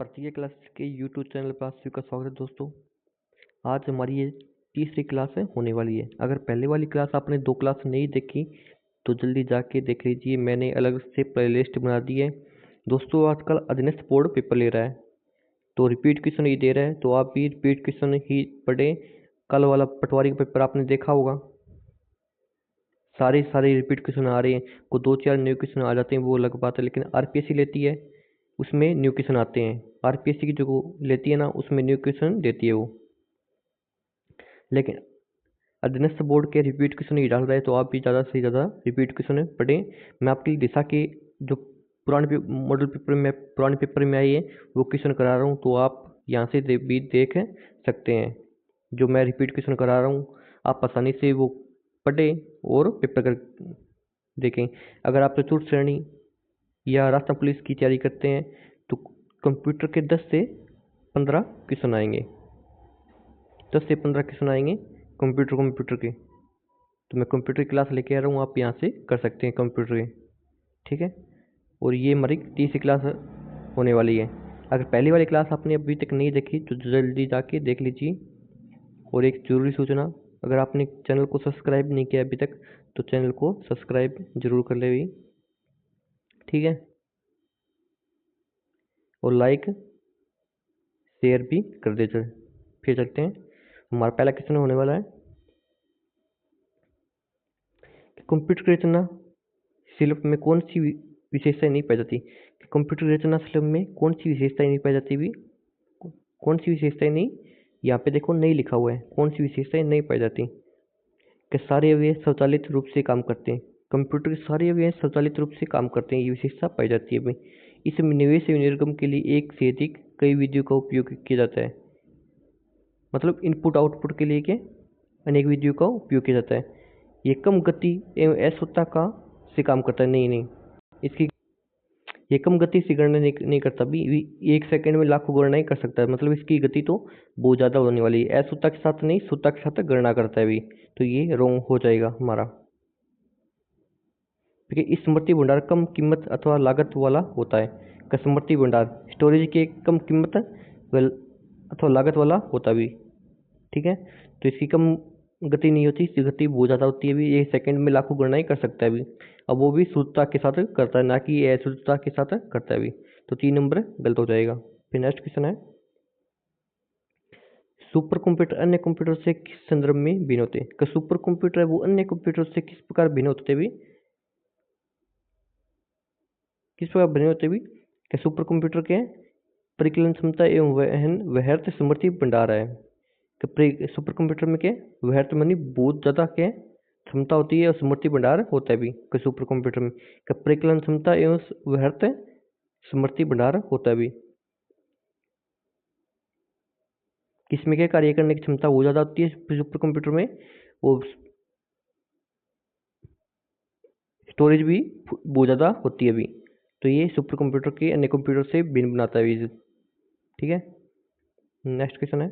प्रतिज्ञा क्लास के YouTube channel पर आप सभी का स्वागत है दोस्तों। आज हमारी ये तीसरी क्लास होने वाली है। अगर पहले वाली क्लास आपने 2 क्लास नहीं देखी तो जल्दी जाके देख लीजिए, मैंने अलग से प्लेलिस्ट बना दी है। दोस्तों आजकल अधीनस्थ बोर्ड पेपर ले रहा है तो रिपीट क्वेश्चन ही दे रहा है, तो आप भी रिपीट क्वेश्चन ही पढ़ें। कल वाला पटवारी का पेपर आपने देखा होगा, सारे रिपीट क्वेश्चन आ रहे हैं। को 2-4 न्यू क्वेश्चन आ जाते हैं वो अलग बात है, लेकिन आरपीएससी लेती है उसमें न्यू क्वेश्चन आते हैं। आरपीएससी की जो लेती है ना उसमें न्यू क्वेश्चन देती है वो, लेकिन अधीनस्थ बोर्ड के रिपीट क्वेश्चन ही डाल रहा है, तो आप भी ज़्यादा से ज़्यादा रिपीट क्वेश्चन पढ़ें। मैं आपके लिए दिशा के जो मॉडल पेपर में पुराने पेपर में आई है वो क्वेश्चन करा रहा हूँ, तो आप यहाँ से भी देख सकते हैं। जो मैं रिपीट क्वेश्चन करा रहा हूँ आप आसानी से वो पढ़ें और पेपर कर देखें। अगर आप चतुर्थ श्रेणी या राजस्थान पुलिस की तैयारी करते हैं तो कंप्यूटर के 10 से 15 क्वेश्चन आएंगे, 10 से 15 क्वेश्चन आएंगे कंप्यूटर के। तो मैं कंप्यूटर की क्लास लेके आ रहा हूँ, आप यहाँ से कर सकते हैं कंप्यूटर के, ठीक है। और ये हमारी तीसरी क्लास होने वाली है। अगर पहली वाली क्लास आपने अभी तक नहीं देखी तो जल्दी जाके देख लीजिए। और एक जरूरी सूचना, अगर आपने चैनल को सब्सक्राइब नहीं किया अभी तक तो चैनल को सब्सक्राइब जरूर कर ले, ठीक है। और लाइक शेयर भी कर दे। फिर चलते हैं, हमारा पहला क्वेश्चन होने वाला है कि कंप्यूटर की रचना शिल्प में कौन सी विशेषताएं नहीं पाई जाती। कंप्यूटर की रचना शिल्प में कौन सी विशेषताएं नहीं पाई जाती भी, कौन सी विशेषताएं नहीं, यहाँ पे देखो नहीं लिखा हुआ है, कौन सी विशेषताएं नहीं पाई जाती। कि सारे अवयव स्वचालित रूप से काम करते हैं, कंप्यूटर के सारे अवयव स्वचालित रूप से काम करते हैं, ये विशेषता पाई जाती है भाई। इस निवेश निर्गम के लिए एक से अधिक कई विधियों का उपयोग किया जाता है। मतलब इनपुट आउटपुट के लिए के अनेक विधियों का उपयोग किया जाता है। ये कम गति एवं अस्वच्छता का से काम करता है। नहीं, इसकी ये कम गति से गणना नहीं करता भी 1 सेकंड में लाखों गणनाएं कर सकता है। मतलब इसकी गति तो बहुत ज़्यादा होने वाली है। अस्वच्छता के साथ नहीं, शुद्धता के साथ गणना करता है भी, तो ये रॉन्ग हो जाएगा हमारा। ठीक है। स्मृति भंडार कम कीमत अथवा लागत वाला होता है। स्मृति भंडार स्टोरेज के कम कीमत अथवा लागत वाला होता भी, ठीक है। तो इसकी कम गति नहीं होती, इसकी गति बहुत ज़्यादा होती है भी, 1 सेकंड में लाखों गणनाएं कर सकता है भी। अब वो भी शुद्धता के साथ करता है, ना कि अशुद्धता के साथ करता है भी। तो 3 नंबर गलत हो जाएगा। फिर नेक्स्ट क्वेश्चन है, सुपर कंप्यूटर अन्य कंप्यूटर से किस संदर्भ में भिन्न होते हैं। सुपर कंप्यूटर है वो अन्य कंप्यूटर से किस प्रकार भिन्न होते भी, किस प्रकार भिन्न होते भी। सुपर कंप्यूटर के परिकलन क्षमता एवं वहन वहर्त स्मृति भंडार है। सुपर कंप्यूटर में क्या वहर्त मनी बहुत ज़्यादा क्या क्षमता होती है और स्मृति भंडार होता है भी। सुपर कंप्यूटर में परिकलन क्षमता एवं वहर्त स्मृति भंडार होता है भी। किसमें क्या कार्य करने की क्षमता बहुत ज़्यादा होती है सुपर कंप्यूटर में, और स्टोरेज भी बहुत ज़्यादा होती है भी। तो ये सुपर कंप्यूटर के अन्य कंप्यूटर से भिन्न बनाता है भी, ठीक है। नेक्स्ट क्वेश्चन है,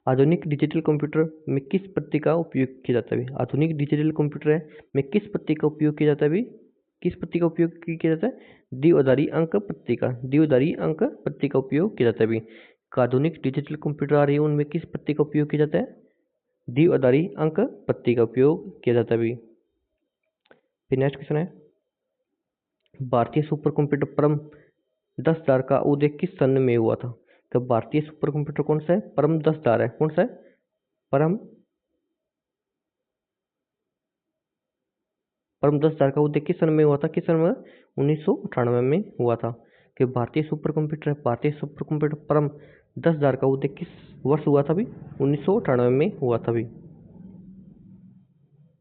आधुनिक डिजिटल कंप्यूटर में किस पत्ती का उपयोग किया जाता है। आधुनिक डिजिटल कंप्यूटर है में किस पत्ती का उपयोग किया जाता है भी, किस पत्ती का उपयोग किया जाता है, द्विआधारी अंक पत्ती का, द्विआधारी अंक पत्ती का उपयोग किया जाता है भी। आधुनिक डिजिटल कंप्यूटर आ रही है उनमें किस पत्ती का उपयोग किया जाता है, द्विआधारी अंक पत्ती का उपयोग किया जाता है भी। फिर नेक्स्ट क्वेश्चन है, भारतीय सुपर कंप्यूटर परम 10,000 का उदय किस सन में हुआ था। कब भारतीय सुपर कंप्यूटर कौन सा है, परम 10,000 है, कौन सा है, परम 10,000 का उदय किस सन में हुआ था, किस सन में, 1998 में हुआ था। कि भारतीय सुपर कंप्यूटर है, भारतीय सुपर कंप्यूटर परम 10,000 का उदय किस वर्ष हुआ था भी, 1998 में हुआ था भी।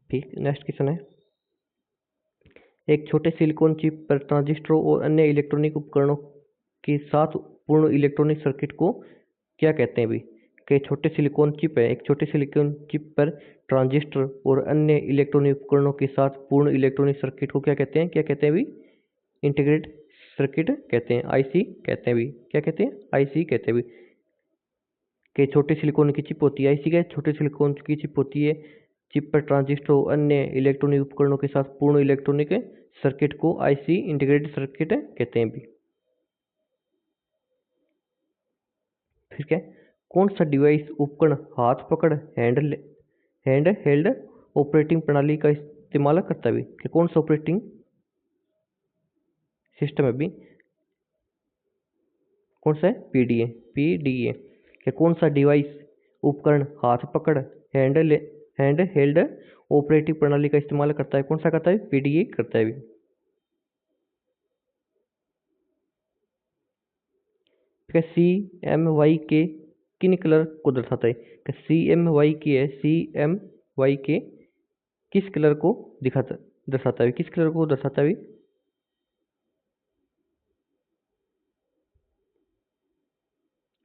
ठीक, नेक्स्ट क्वेश्चन है, एक छोटे सिलिकॉन चिप पर ट्रांजिस्टरों और अन्य इलेक्ट्रॉनिक उपकरणों के साथ पूर्ण इलेक्ट्रॉनिक सर्किट को क्या कहते हैं भी। कि छोटे सिलिकॉन चिप है, एक छोटे सिलिकॉन चिप पर ट्रांजिस्टर और अन्य इलेक्ट्रॉनिक उपकरणों के साथ पूर्ण इलेक्ट्रॉनिक सर्किट को क्या कहते हैं, क्या कहते हैं भी, इंटीग्रेटेड सर्किट कहते हैं, आईसी कहते हैं भी। क्या कहते हैं, आईसी कहते हैं भी। कि छोटे सिलिकॉन की चिप होती है, आईसी का छोटे सिलिकॉन की चिप होती है, चिप पर ट्रांजिस्टर अन्य इलेक्ट्रॉनिक उपकरणों के साथ पूर्ण इलेक्ट्रॉनिक सर्किट को आईसी इंटीग्रेटेड सर्किट कहते हैं भी। फिर क्या है, कौन सा डिवाइस उपकरण हाथ पकड़ हैंड हेल्ड ऑपरेटिंग प्रणाली का इस्तेमाल करता है? कि कौन सा ऑपरेटिंग सिस्टम है अभी, कौन सा है? पीडीए। कि कौन सा डिवाइस उपकरण हाथ पकड़ हैंड हेल्ड ऑपरेटिंग प्रणाली का इस्तेमाल करता है? कौन सा करता है? पीडीए करता है अभी। सी एम वाई के किन कलर को दर्शाता है? सी एम वाई के है, सी एम वाई के किस कलर को दर्शाता है? किस कलर को दर्शाता है?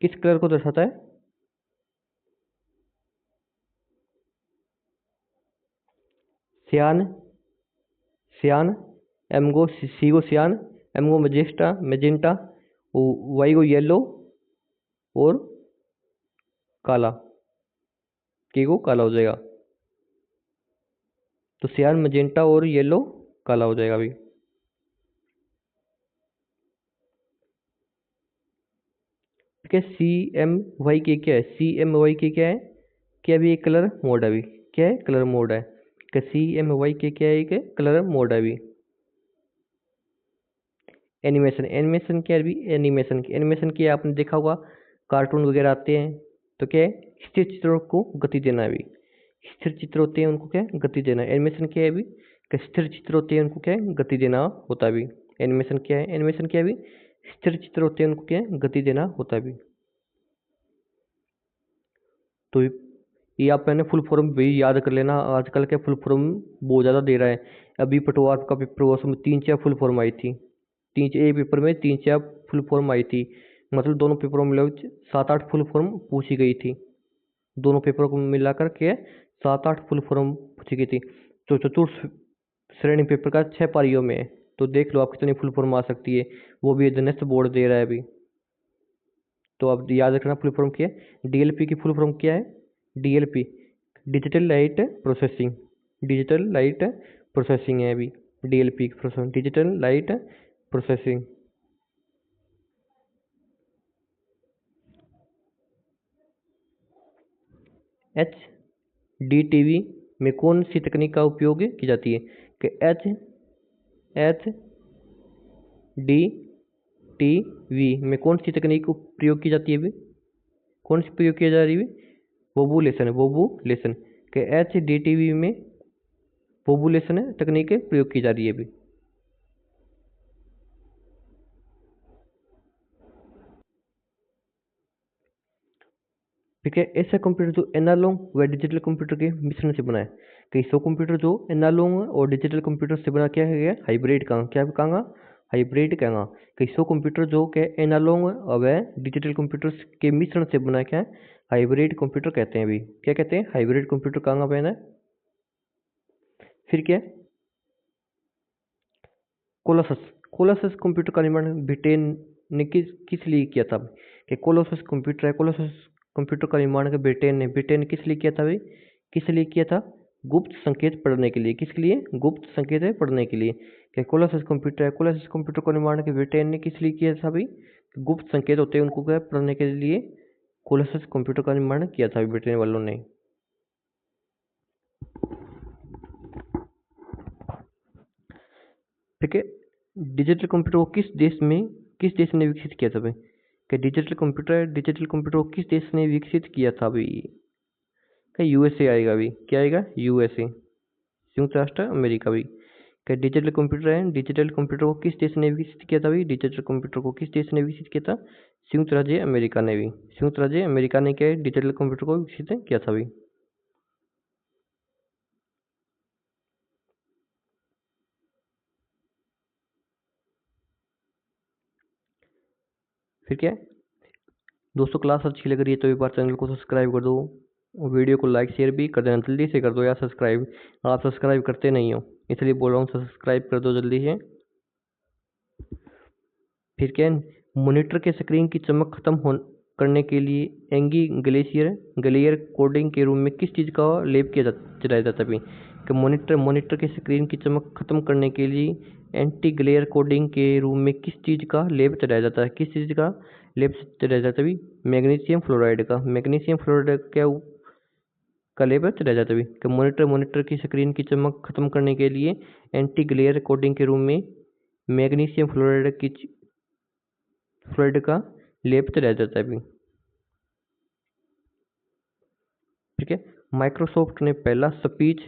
किस कलर को दर्शाता है? सियान, सियान, एम को सी को सियान, एम को मेजेंटा, वाई को येलो और काला, के को काला हो जाएगा। तो सियान, मजेंटा और येलो काला हो जाएगा अभी। ठीक है, सी एम वाई के क्या है? सी एम वाई के क्या है? क्या भी एक कलर मोड है अभी? क्या है? कलर मोड है। सी एम वाई के क्या है? एक कलर मोड है अभी। एनिमेशन, एनिमेशन क्या है अभी? एनिमेशन क्या है? आपने देखा होगा कार्टून वगैरह आते हैं तो क्या है? स्थिर चित्रों को गति देना है अभी। स्थिर चित्र होते हैं उनको क्या है? गति देना है। एनिमेशन क्या है अभी? स्थिर चित्र होते हैं उनको क्या है? गति देना होता है अभी। एनिमेशन क्या है? एनिमेशन क्या है अभी? स्थिर चित्र होते हैं उनको क्या है? गति देना होता है अभी। तो ये आप मैंने फुल फॉर्म भी याद कर लेना। आजकल के फुल फॉर्म बहुत ज़्यादा दे रहा है। अभी पटवार का पेपर हुआ, उसमें 3-4 फुल फॉर्म आई थी। एक पेपर में 3-4 फुल फॉर्म आई थी। मतलब दोनों पेपरों में 7-8 फुल फॉर्म पूछी गई थी। दोनों पेपरों को मिलाकर के 7-8 फुल फॉर्म पूछी गई थी। तो चतुर्थ श्रेणी पेपर का 6 पारियों में है। तो देख लो आप कितनी फुल फॉर्म आ सकती है। वो भी एजेंस्ट बोर्ड दे रहा है अभी। तो अब याद रखना फुल फॉर्म क्या है। डीएलपी की फुल फॉर्म क्या है? DLP digital light processing, digital light processing है अभी। डीएलपी की processing digital light processing. H D TV में कौन सी तकनीक का उपयोग की जाती है? कि एच डी टी वी में कौन सी तकनीक प्रयोग की जाती है अभी? कौन सी प्रयोग किया जा रही है? वोबुलेशन है, वोबुलेशन के एच डी टी वी में वोबुलेशन तकनीक प्रयोग की जा रही है अभी। ठीक है, ऐसा कंप्यूटर जो एनालॉग व डिजिटल कंप्यूटर के मिश्रण से बना है। कई सौ कंप्यूटर जो एनालॉग और डिजिटल कंप्यूटर से बना क्या है? हाइब्रिड का क्या कहांगा? हाइब्रिड कहेंगा। कई सौ कंप्यूटर जो क्या एनालॉग व डिजिटल कंप्यूटर के मिश्रण से बना क्या है? हाइब्रिड कंप्यूटर कहते हैं अभी। क्या कहते हैं? हाइब्रिड कंप्यूटर कहांगा बहना है। फिर क्या? कोलोसस, कोलोसस कंप्यूटर का निर्माण ब्रिटेन ने किस लिए किया था? कि कोलोसस कंप्यूटर है, कोलोसस कंप्यूटर का निर्माण ब्रिटेन ने किस लिए किया था भाई? किस लिए किया था? गुप्त संकेत पढ़ने के लिए। किसके लिए? गुप्त संकेत पढ़ने के लिए। कि कोलोसस कंप्यूटर है, कोलोसस कंप्यूटर का निर्माण ब्रिटेन ने किस लिए किया था भाई? गुप्त संकेत होते हैं उनको क्या पढ़ने के लिए कोलोसस कंप्यूटर का निर्माण किया था ब्रिटेन वालों ने। ठीक है, डिजिटल कंप्यूटर को किस देश ने विकसित किया था भाई? क्या डिजिटल कंप्यूटर को किस देश ने विकसित किया था भाई? क्या यूएसए आएगा अभी? क्या आएगा? यूएसए, संयुक्त राष्ट्र अमेरिका भी। क्या डिजिटल कंप्यूटर है, डिजिटल कंप्यूटर को किस देश ने विकसित किया था भाई? डिजिटल कंप्यूटर को किस देश ने विकसित किया था? संयुक्त राज्य अमेरिका ने भी। संयुक्त राज्य अमेरिका ने क्या डिजिटल कंप्यूटर को विकसित किया था भाई। फिर क्या दोस्तों, क्लास अच्छी लग रही है तो एक बार चैनल को सब्सक्राइब कर दो, वीडियो को लाइक शेयर भी कर देना। जल्दी से कर दो यार सब्सक्राइब, आप सब्सक्राइब करते नहीं हो, इसलिए बोल रहा हूँ सब्सक्राइब कर दो जल्दी से। फिर क्या मॉनिटर के स्क्रीन की चमक खत्म करने के लिए एंगी ग्लेयर कोडिंग के रूम में किस चीज़ का लेप चलाया जाता है? कि मॉनिटर के स्क्रीन की चमक खत्म करने के लिए एंटी ग्लेयर कोटिंग के रूप में किस चीज़ का लेप चढ़ाया जाता है? किस चीज़ का लेप चढ़ाया जाता है भी? मैग्नीशियम फ्लोराइड का। मैग्नीशियम फ्लोराइड का लेप चढ़ाया जाता है भी? कि मॉनिटर की स्क्रीन की चमक खत्म करने के लिए एंटी ग्लेयर कोटिंग के रूप में मैग्नीशियम फ्लोराइड का लेप चढ़ाया जाता है भी। ठीक है। माइक्रोसॉफ्ट ने पहला स्पीच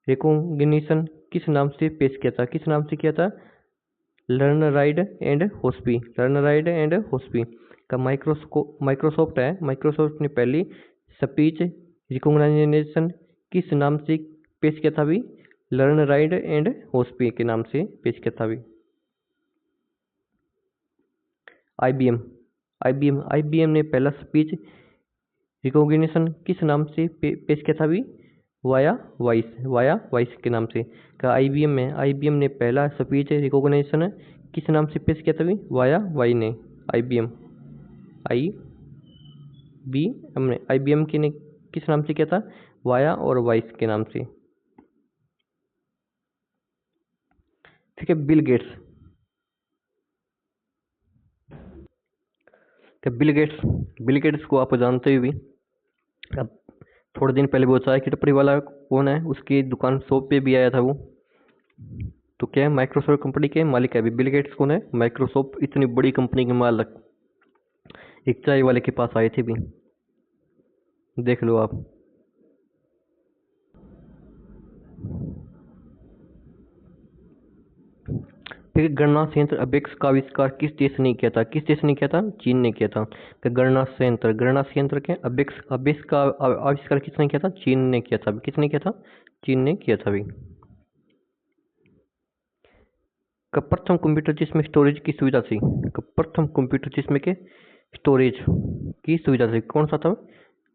रिकॉग्निशन किस नाम से पेश किया था? किस नाम से किया था? Learn ride and hospi. Learn ride and hospi का माइक्रोसॉफ्ट है। माइक्रोसॉफ्ट ने पहली स्पीच रिकॉग्निशन किस नाम से पेश किया था भी? लर्न राइड एंड होस्पी के नाम से पेश किया था भी। आईबीएम ने पहला स्पीच रिकॉग्निशन किस नाम से पेश किया था भी? वाया वॉइस के नाम से का आईबीएम ने पहला स्पीच रिकॉग्निशन किस नाम से पेश किया था भी? वाया वाई ने। आईबीएम की ने किस नाम से किया था? वाया और वॉइस के नाम से। ठीक है। बिल गेट्स को आप जानते हुए अब थोड़े दिन पहले वो चाय की टपरी वाला कौन है? उसकी दुकान शॉप पे भी आया था वो। तो क्या है? माइक्रोसॉफ्ट कंपनी के मालिक है अभी। बिल गेट्स कौन है? माइक्रोसॉफ्ट इतनी बड़ी कंपनी के मालिक एक चाय वाले के पास आए थे भी। देख लो आप। फिर गणना संयंत्र अबेक्स का आविष्कार किस देश ने किया था? किस देश ने किया था? चीन ने किया था। तो गणना संयंत्र के अबेक्स का आविष्कार किसने किया था? चीन ने किया था। किसने किया था? चीन ने किया था भी। प्रथम कंप्यूटर जिसमें स्टोरेज की सुविधा थी। प्रथम कंप्यूटर जिसमें के स्टोरेज की सुविधा थी कौन सा था?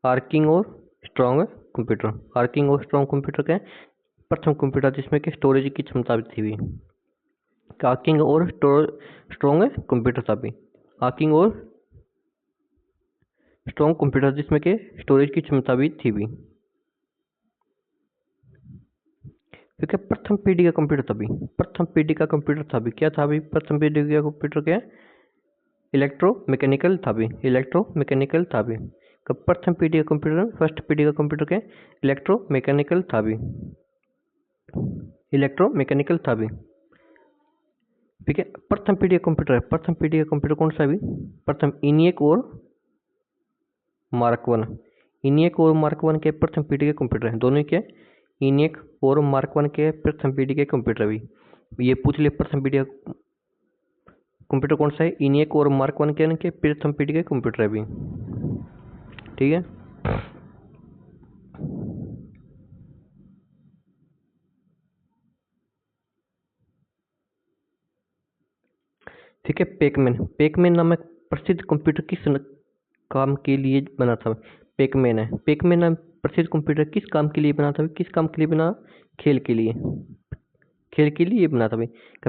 आर्किंग और स्ट्रॉन्ग कंप्यूटर। आर्किंग और स्ट्रॉन्ग कंप्यूटर के प्रथम कंप्यूटर जिसमें के स्टोरेज की क्षमता भी थी भी। आर्किंग और स्ट्रॉन्ग कंप्यूटर था भी। आर्किंग और स्ट्रॉन्ग कंप्यूटर जिसमें के स्टोरेज की क्षमता भी थी भी। क्योंकि प्रथम पीढ़ी का कंप्यूटर था भी। प्रथम पीढ़ी का कंप्यूटर था भी। क्या था भी? प्रथम पीढ़ी का कंप्यूटर क्या? इलेक्ट्रोमैकेनिकल था भी। इलेक्ट्रोमैकेनिकल था भी। प्रथम पीढ़ी का कंप्यूटर फर्स्ट पीढ़ी का कंप्यूटर क्या? इलेक्ट्रोमैकेनिकल था भी। इलेक्ट्रोमैकेनिकल था भी। ठीक है। प्रथम पीढ़ी का कंप्यूटर है। प्रथम पीढ़ी का कंप्यूटर कौन सा है भी? प्रथम इनियक और मार्क वन। इनियक और मार्क वन के प्रथम पीढ़ी के कंप्यूटर हैं। दोनों के इनियक और मार्क वन के प्रथम पीढ़ी के कंप्यूटर भी। ये पूछ लिया प्रथम पीढ़ी का कंप्यूटर कौन सा है? इनियक और मार्क वन के प्रथम पीढ़ी के कंप्यूटर है भी। ठीक है। ठीक है। पेकमैन नामक प्रसिद्ध कंप्यूटर किस काम के लिए बना था? पेकमैन नाम प्रसिद्ध कंप्यूटर किस काम के लिए बना था? किस काम के लिए बना? खेल के लिए। खेल के लिए बना था भाई।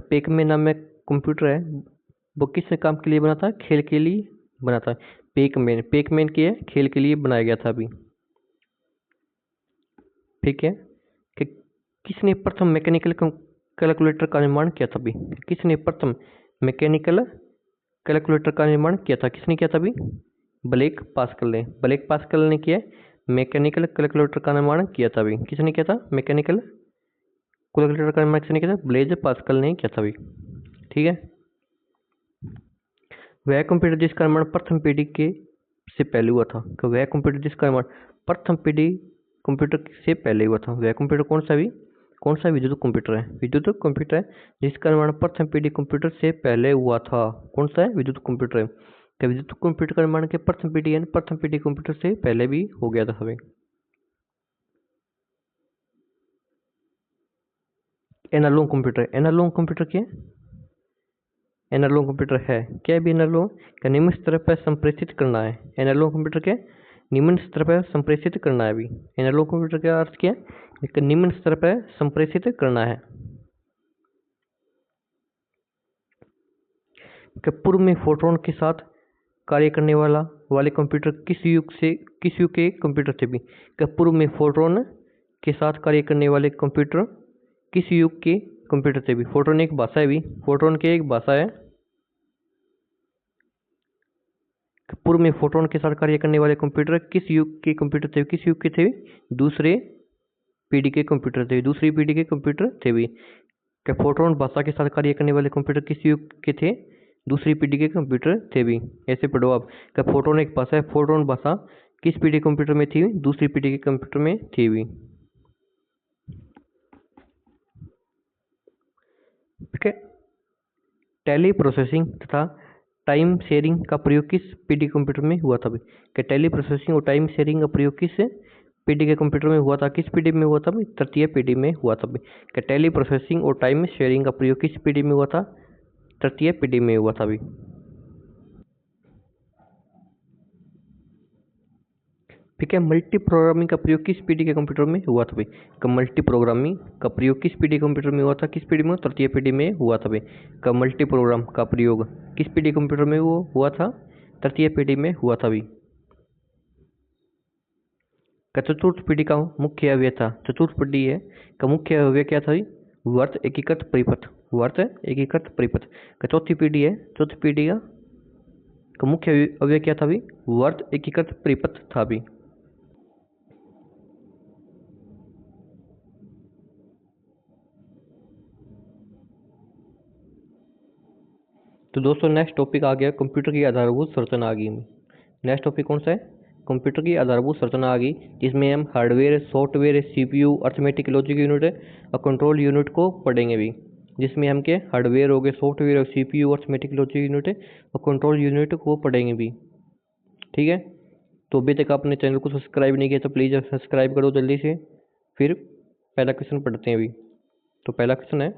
पेकमैन नामक कंप्यूटर है वो किस काम के लिए बना था? खेल के लिए बना था। पेकमैन के खेल के लिए बनाया गया था अभी। ठीक है। कि किसने प्रथम मैकेनिकल कैलकुलेटर का निर्माण किया था अभी? किसने प्रथम मैकेनिकल कैलकुलेटर का निर्माण किया था? किसने किया था अभी? ब्लेक पास्कल ने किया मैकेनिकल कैलकुलेटर का निर्माण किया था अभी। किसने किया था? मैकेनिकल कैलकुलेटर का निर्माण किसने किया था? ब्लेज पास्कल ने किया था अभी। ठीक है। वह कंप्यूटर जिसका निर्माण प्रथम पीढ़ी के से पहले हुआ था। तो वह कंप्यूटर जिसका निर्माण प्रथम पीढ़ी कंप्यूटर से पहले हुआ था वह कंप्यूटर कौन सा भी? कौन सा? विद्युत कंप्यूटर है। विद्युत कंप्यूटर है जिसका निर्माण प्रथम पीढ़ी कंप्यूटर से पहले हुआ था। कौन सा है? विद्युत कंप्यूटर है। तो विद्युत कंप्यूटर का निर्माण के प्रथम पीढ़ी कंप्यूटर से पहले भी हो गया था हमें। एनालॉग कंप्यूटर क्या है? एनालॉग कंप्यूटर है क्या भी? एनालॉग का निम्न स्तर पर संप्रेषित करना है। एनालॉग कंप्यूटर के निम्न स्तर पर संप्रेषित करना है अभी। एनालॉग कंप्यूटर का अर्थ क्या है? इसका निम्न स्तर पर संप्रेषित करना है। पूर्व में फोटोन के साथ कार्य करने वाले कंप्यूटर किस युग के कंप्यूटर थे भी? पूर्व में फोटोन के साथ कार्य करने वाले कंप्यूटर किस युग के कंप्यूटर थे भी। फोर्ट्रॉन एक भाषा है भी, फोर्ट्रॉन की एक भाषा है। पूर्व में फोर्ट्रॉन के साथ कार्य करने वाले कंप्यूटर किस युग के कंप्यूटर थे? किस युग के थे? दूसरे पीढ़ी के कंप्यूटर थे, दूसरी पीढ़ी के कंप्यूटर थे भी। क्या फोर्ट्रॉन भाषा के साथ कार्य करने वाले कंप्यूटर किस युग के थे? दूसरी पीढ़ी के कंप्यूटर थे भी। ऐसे पढ़ो आप। क्या फोर्ट्रॉन एक भाषा है, फोर्ट्रॉन भाषा किस पीढ़ी के कंप्यूटर में थी? दूसरी पीढ़ी के कंप्यूटर में थी भी। ठीक है। टेली प्रोसेसिंग तथा टाइम शेयरिंग का प्रयोग किस पीढ़ी के कंप्यूटर में हुआ था? क्या टेली प्रोसेसिंग और टाइम शेयरिंग का प्रयोग किस पीढ़ी के कंप्यूटर में हुआ था? किस पीढ़ी में हुआ था? तृतीय पीढ़ी में हुआ था। क्या टेली प्रोसेसिंग और टाइम शेयरिंग का प्रयोग किस पीढ़ी में हुआ था? तृतीय पीढ़ी में हुआ था भी। ठीक है। मल्टी प्रोग्रामिंग का प्रयोग किस पीढ़ी के कंप्यूटर में हुआ था? मल्टी प्रोग्रामिंग का प्रयोग किस पीढ़ी के कंप्यूटर में हुआ था? किस पीढ़ी में? तृतीय पीढ़ी में हुआ था। मल्टी प्रोग्राम का प्रयोग किस पीढ़ी कंप्यूटर में वो हुआ था? तृतीय पीढ़ी में हुआ था भी। चतुर्थ पीढ़ी का मुख्य अवयव था, चतुर्थ पीढ़ी है का मुख्य अवयव क्या था? वर्त एकीकृत परिपथ, वर्त एकीकृत परिपथ। चौथी पीढ़ी है, चौथी पीढ़ी का मुख्य अवयव क्या था भी? वर्त एकीकृत परिपथ था भी। तो दोस्तों नेक्स्ट टॉपिक आ गया कंप्यूटर की आधारभूत संरचना आ गई। नेक्स्ट टॉपिक कौन सा है? कंप्यूटर की आधारभूत संरचना आ गई, जिसमें हम hardware, software, CPU, arithmetic logic unit और कंट्रोल यूनिट को पढ़ेंगे भी। जिसमें हम के हार्डवेयर हो गए, सॉफ्टवेयर और सीपीयू, अर्थमेटिक लॉजिक यूनिट और कंट्रोल यूनिट को पढ़ेंगे भी। ठीक है। तो अभी तक आपने चैनल को सब्सक्राइब नहीं किया तो प्लीज़ सब्सक्राइब करो जल्दी से। फिर पहला क्वेश्चन पढ़ते हैं अभी। तो पहला क्वेश्चन है,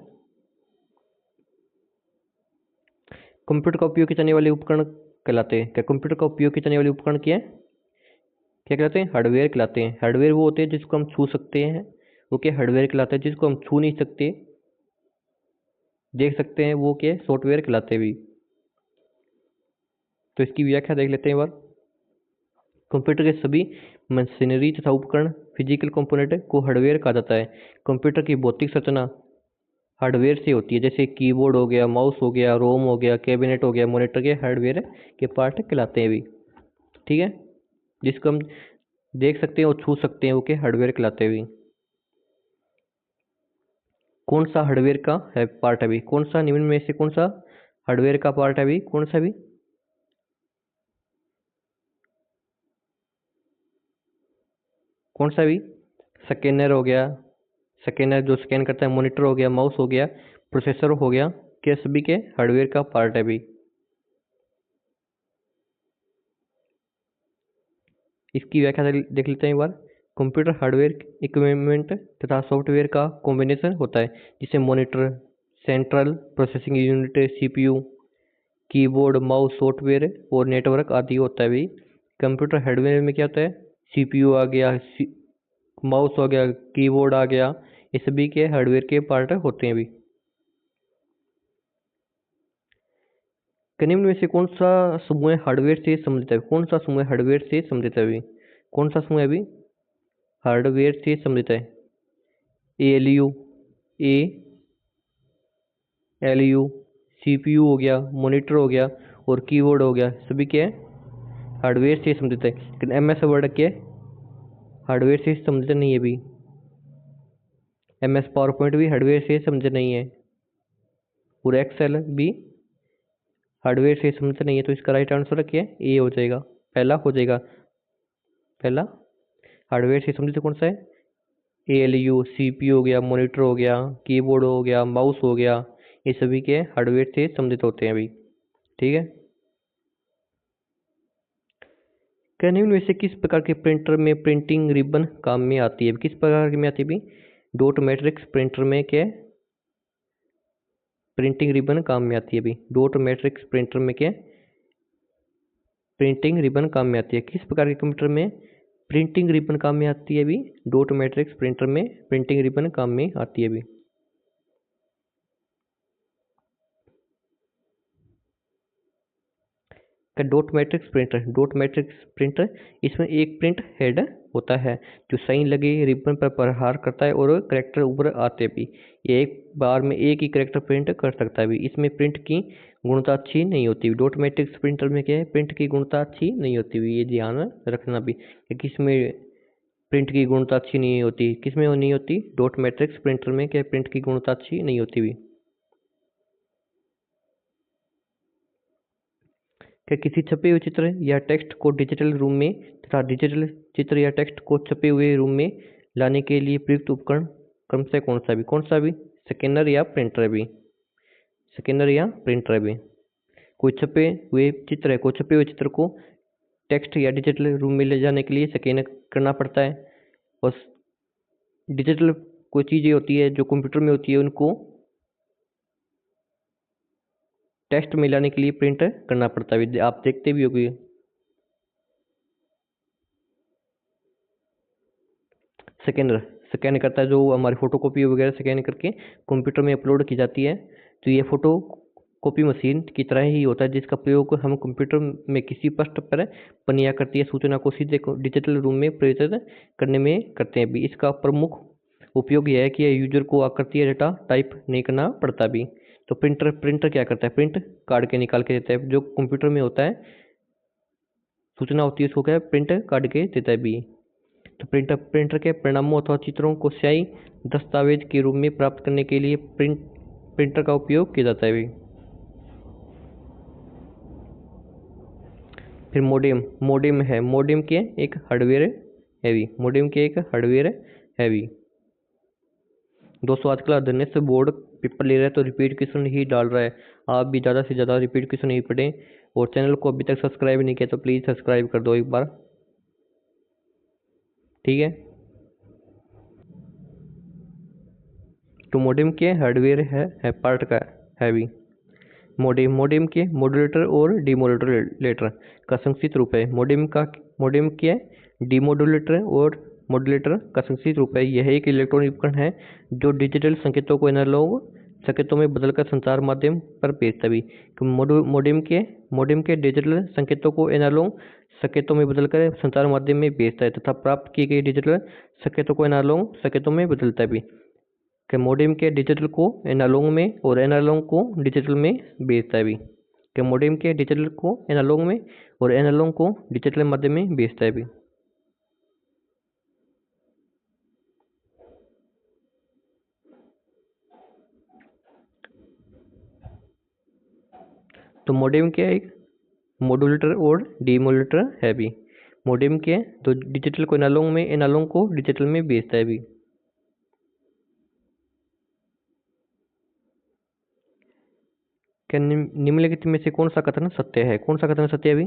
कंप्यूटर का उपयोग किए जाने वाले उपकरण कहलाते हैं? क्या कंप्यूटर का उपयोग किए जाने वाले उपकरण क्या है? क्या कहलाते हैं? हार्डवेयर कहलाते हैं। हार्डवेयर वो होते हैं जिसको हम छू सकते हैं, वो क्या हार्डवेयर कहलाते हैं। जिसको हम छू नहीं सकते, देख सकते हैं, वो क्या सॉफ्टवेयर कहलाते हैं भी। तो इसकी व्याख्या देख लेते हैं एक बार। कंप्यूटर के सभी मशीनरी तथा उपकरण, फिजिकल कंपोनेंट को हार्डवेयर कहा जाता है। कंप्यूटर की भौतिक संरचना हार्डवेयर से होती है, जैसे कीबोर्ड हो गया, माउस हो गया, रोम हो गया, कैबिनेट हो गया, मॉनिटर के हार्डवेयर के पार्ट कहलाते हैं भी। ठीक है। जिसको हम देख सकते हैं और छू सकते हैं, वो के हार्डवेयर कहलाते हैं भी। कौन सा हार्डवेयर का है पार्ट है भी? कौन सा निम्न में से कौन सा हार्डवेयर का पार्ट है भी? कौन सा भी? कौन सा भी? स्कैनर हो गया, स्कैनर जो स्कैन करता है, मॉनिटर हो गया, माउस हो गया, प्रोसेसर हो गया, क्या सभी के हार्डवेयर का पार्ट है भी। इसकी व्याख्या देख लेते हैं एक बार। कंप्यूटर हार्डवेयर इक्विपमेंट तथा सॉफ्टवेयर का कॉम्बिनेशन होता है, जिसे monitor, central processing unit, CPU, keyboard, mouse, software और नेटवर्क आदि होता है भी। कंप्यूटर हार्डवेयर में क्या होता है? सीपीयू आ गया, माउस हो गया, कीबोर्ड आ गया, ये सभी के हार्डवेयर के पार्ट होते हैं भी। निम्न में से कौन सा समूह हार्डवेयर से संबंधित है? कौन सा समूह हार्डवेयर से संबंधित है अभी? कौन सा समूह अभी हार्डवेयर से संबंधित है? ALU, A L U, CPU हो गया, मॉनिटर हो गया और कीबोर्ड हो गया, सभी के हार्डवेयर से संबंधित है। लेकिन एमएस वर्ड के हार्डवेयर से संबंधित नहीं है भी। एमएस पावर पॉइंट भी हार्डवेयर से संबंधित नहीं है, और एक्सेल भी हार्डवेयर से संबंधित नहीं है। तो इसका राइट आंसर क्या है? ए हो जाएगा, पहला हो जाएगा। पहला हार्डवेयर से संबंधित कौन सा है? एएलयू, सीपीयू हो गया, मॉनिटर हो गया, कीबोर्ड हो गया, माउस हो गया, ये सभी के हार्डवेयर से संबंधित होते हैं अभी। ठीक है। क्या निम्न में से किस प्रकार के प्रिंटर में प्रिंटिंग रिबन काम में आती है? किस प्रकार की में आती है भी? डॉट मैट्रिक्स प्रिंटर में क्या प्रिंटिंग रिबन काम में आती है भी। डॉट मैट्रिक्स प्रिंटर में क्या प्रिंटिंग रिबन काम में आती है? किस प्रकार के कंप्यूटर में प्रिंटिंग रिबन काम में आती है भी? डॉट मैट्रिक्स प्रिंटर में प्रिंटिंग रिबन काम में आती है भी। Dot matrix printer, dot matrix printer, इसमें एक प्रिंट हेड होता है जो सही लगे रिबन पर प्रहार करता है और करेक्टर ऊपर आते भी। ये एक बार में एक ही करेक्टर प्रिंट कर सकता है भी। इसमें प्रिंट की गुणवत्ता अच्छी नहीं होती। डॉट मैट्रिक्स प्रिंटर में क्या है, प्रिंट की गुणवत्ता अच्छी नहीं होती भी, ये ध्यान रखना भी कि इसमें प्रिंट की गुणवत्ता अच्छी नहीं होती। किसमें वो नहीं होती, डॉट मैट्रिक्स प्रिंटर में क्या प्रिंट की गुणवत्ता अच्छी नहीं होती भी। क्या किसी छपे हुए चित्र या टेक्स्ट को डिजिटल रूम में तथा डिजिटल चित्र या टेक्स्ट को छपे हुए रूम में लाने के लिए प्रयुक्त उपकरण क्रम से कौन सा भी, स्कैनर या प्रिंटर भी, स्कैनर या प्रिंटर भी। कोई छपे हुए चित्र है, कोई छपे हुए चित्र को टेक्स्ट या डिजिटल रूम में ले जाने के लिए स्कैन करना पड़ता है। और डिजिटल कोई चीज़ें होती है जो कंप्यूटर में होती है उनको टेक्स्ट में लाने के लिए प्रिंट करना पड़ता है। आप देखते भी होंगे। स्कैनर स्कैन करता है, जो हमारी फोटोकॉपी वगैरह स्कैन करके कंप्यूटर में अपलोड की जाती है। तो ये फोटो कॉपी मशीन की तरह ही होता है जिसका प्रयोग हम कंप्यूटर में किसी पृष्ठ पर पनिया करती है सूचना को सीधे डिजिटल रूम में प्रेरित करने में करते हैं भी। इसका प्रमुख उपयोग यह है कि यूजर को आकृति या डेटा टाइप नहीं करना पड़ता भी। तो प्रिंटर क्या करता है, प्रिंट काट के निकाल के देता है। जो कंप्यूटर में होता है सूचना होती है उसको क्या प्रिंट काट के देता है भी। तो प्रिंटर के परिणामों अथवा चित्रों को स्याही दस्तावेज के रूप में प्राप्त करने के लिए प्रिंटर का उपयोग किया जाता है भी। फिर मोडेम है। मोडेम के एक हार्डवेयर है भी, मोडेम के एक हार्डवेयर है भी। दोस्तों आजकल अध्ययन बोर्ड पेपर ले रहा है तो रिपीट क्वेश्चन ही डाल रहा है। आप भी ज़्यादा से ज़्यादा रिपीट क्वेश्चन ही पढ़ें। और चैनल को अभी तक सब्सक्राइब नहीं किया तो प्लीज़ सब्सक्राइब कर दो एक बार, ठीक है। तो मोडेम के हार्डवेयर है पार्ट का है भी। मोडेम के मॉड्यूलेटर और डीमॉड्यूलेटर का संक्षिप्त रूप है। मोडेम के डीमॉड्यूलेटर और मॉड्यूलेटर का संक्षिप्त रूप है। यह एक इलेक्ट्रॉनिक उपकरण है जो डिजिटल संकेतों को एनालॉग संकेतों में बदलकर संचार माध्यम पर भेजता भी। मोडेम के डिजिटल संकेतों को एनालॉग संकेतों में बदलकर संचार माध्यम में भेजता है तथा प्राप्त किए गए डिजिटल संकेतों को एनालॉग संकेतों में बदलता है भी। कि मोडेम के डिजिटल को एनालॉग में और एनालॉग को डिजिटल में भेजता है भी। कि मोडेम के डिजिटल को एनालॉग में और एनालॉग को डिजिटल माध्यम में भेजता है भी। तो मोडेम क्या है, एक मॉड्यूलेटर और डीमॉड्यूलेटर है भी। मोडेम के तो डिजिटल को एनालॉग में, एनालॉग को डिजिटल में भेजता है भी। क्या निम्नलिखित में से कौन सा कथन सत्य है, कौन सा कथन सत्य है अभी,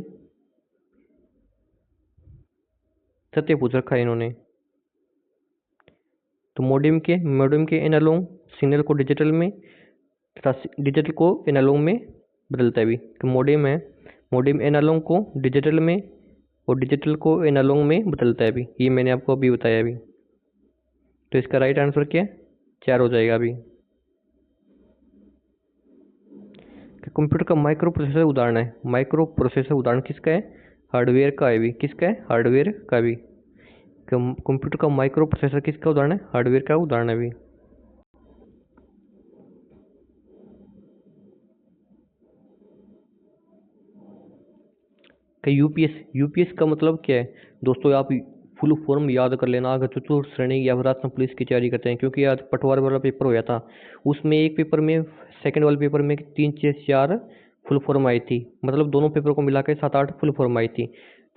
सत्य पूछ रखा है इन्होंने। तो मोडेम के एनालॉग सिग्नल को डिजिटल में तथा डिजिटल को एनालॉग में बदलता है भी। तो मोडेम एनालॉग को डिजिटल में और डिजिटल को एनालॉग में बदलता है भी। ये मैंने आपको अभी बताया अभी। तो इसका राइट आंसर क्या है, 4 हो जाएगा अभी। कंप्यूटर का माइक्रो प्रोसेसर उदाहरण है। माइक्रो प्रोसेसर उदाहरण किसका है, हार्डवेयर का है भी। किसका है, हार्डवेयर का भी। कंप्यूटर का माइक्रो प्रोसेसर किसका उदाहरण है, हार्डवेयर का उदाहरण है भी। यूपीएस का मतलब क्या है दोस्तों, आप फुल फॉर्म याद कर लेना अगर चतुर्थ श्रेणी या राजस्थान पुलिस की तैयारी करते हैं। क्योंकि आज पटवार वाला पेपर हुआ था, उसमें एक पेपर में, सेकंड वाले पेपर में 3 से 4 फुल फॉर्म आई थी। मतलब दोनों पेपर को मिला के 7-8 फुल फॉर्म आई थी।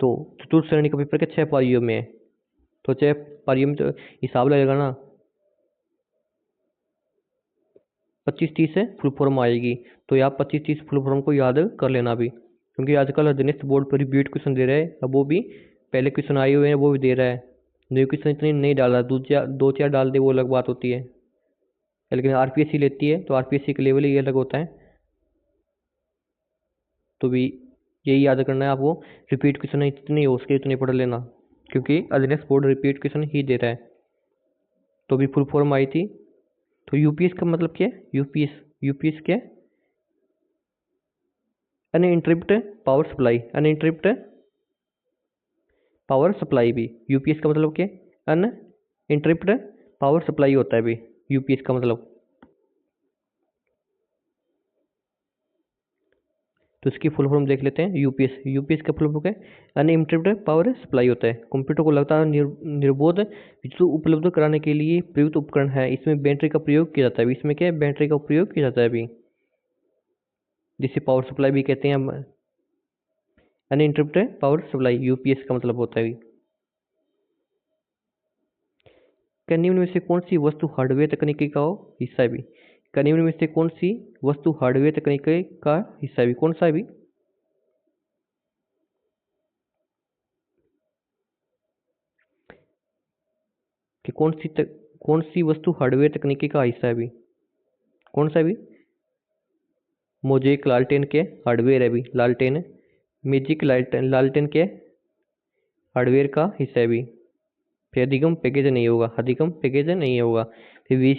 तो चतुर्थ श्रेणी का पेपर के 6 पारियों में है, तो 6 पारियों में तो हिसाब लगेगा ना, 25-30 से फुल फॉर्म आएगी। तो आप 25-30 फुल फॉर्म को याद कर लेना भी। क्योंकि आजकल अध्ययन बोर्ड पर रिपीट क्वेश्चन दे रहा है, अब वो भी पहले क्वेश्चन आए हुए हैं वो भी दे रहा है। न्यू क्वेश्चन इतने नहीं डाल रहा, 2-4 डाल दे वो अलग बात होती है। लेकिन आरपीएससी लेती है तो आरपीएससी का लेवल ही अलग होता है। तो भी यही याद करना है आपको, रिपीट क्वेश्चन इतने हो सके इतने पढ़ लेना, क्योंकि अध्ययन बोर्ड रिपीट क्वेश्चन ही दे रहा है। तो भी फुल फॉर्म आई थी। तो यूपीएस का मतलब क्या है, यूपीएस क्या है, अनइंटरप्ट पावर सप्लाई, अनइंटरप्ट पावर सप्लाई भी। यूपीएस का मतलब क्या? अन इंटरप्ट पावर सप्लाई होता है भी यूपीएस का मतलब। तो इसकी फुल फॉर्म देख लेते हैं। यूपीएस, यूपीएस का फुल फॉर्म क्या है? अनलिमिटेड पावर सप्लाई होता है। कंप्यूटर को लगातार निर्बाध विद्युत उपलब्ध कराने के लिए प्रयुक्त उपकरण है। इसमें बैटरी का प्रयोग किया जाता है। इसमें क्या है? बैटरी का प्रयोग किया जाता है अभी, जिसे पावर सप्लाई भी कहते हैं हम। अनइंटरप्टेड पावर सप्लाई यूपीएस का मतलब होता है। क्या निम्न में से कौन सी वस्तु हार्डवेयर तकनीकी का हिस्सा है भी? क्या निम्न में से कौन सी वस्तु हार्डवेयर तकनीकी का हिस्सा है भी? कौन सा है भी? कि कौन सी वस्तु हार्डवेयर तकनीकी का हिस्सा है भी? कौन सा है भी? मोजेक लालटेन के हार्डवेयर है भी। लालटेन मैजिक लालटेन, लालटेन के हार्डवेयर का हिस्सा है भी। फिर अधिगम पैकेज नहीं होगा, अधिगम पैकेज नहीं होगा। फिर वी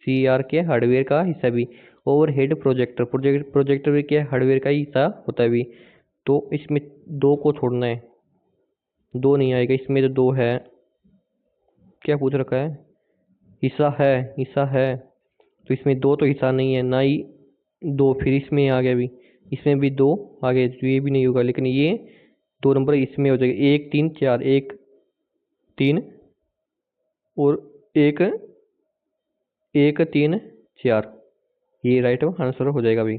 सी आर के हार्डवेयर का हिस्सा भी। ओवरहेड प्रोजेक्टर, प्रोजेक्टर भी क्या हार्डवेयर का ही हिस्सा होता है भी। तो इसमें दो को छोड़ना है, दो नहीं आएगा इसमें, तो दो है। क्या पूछ रखा है? हिस्सा है, हिस्सा है। तो इसमें दो तो हिस्सा नहीं है ना ही दो, फिर इसमें आ गया भी, इसमें भी दो आ गए, तो ये भी नहीं होगा। लेकिन ये दो नंबर इसमें हो जाएगा। एक तीन चार, एक तीन और एक, एक तीन चार, ये राइट आंसर हो जाएगा अभी।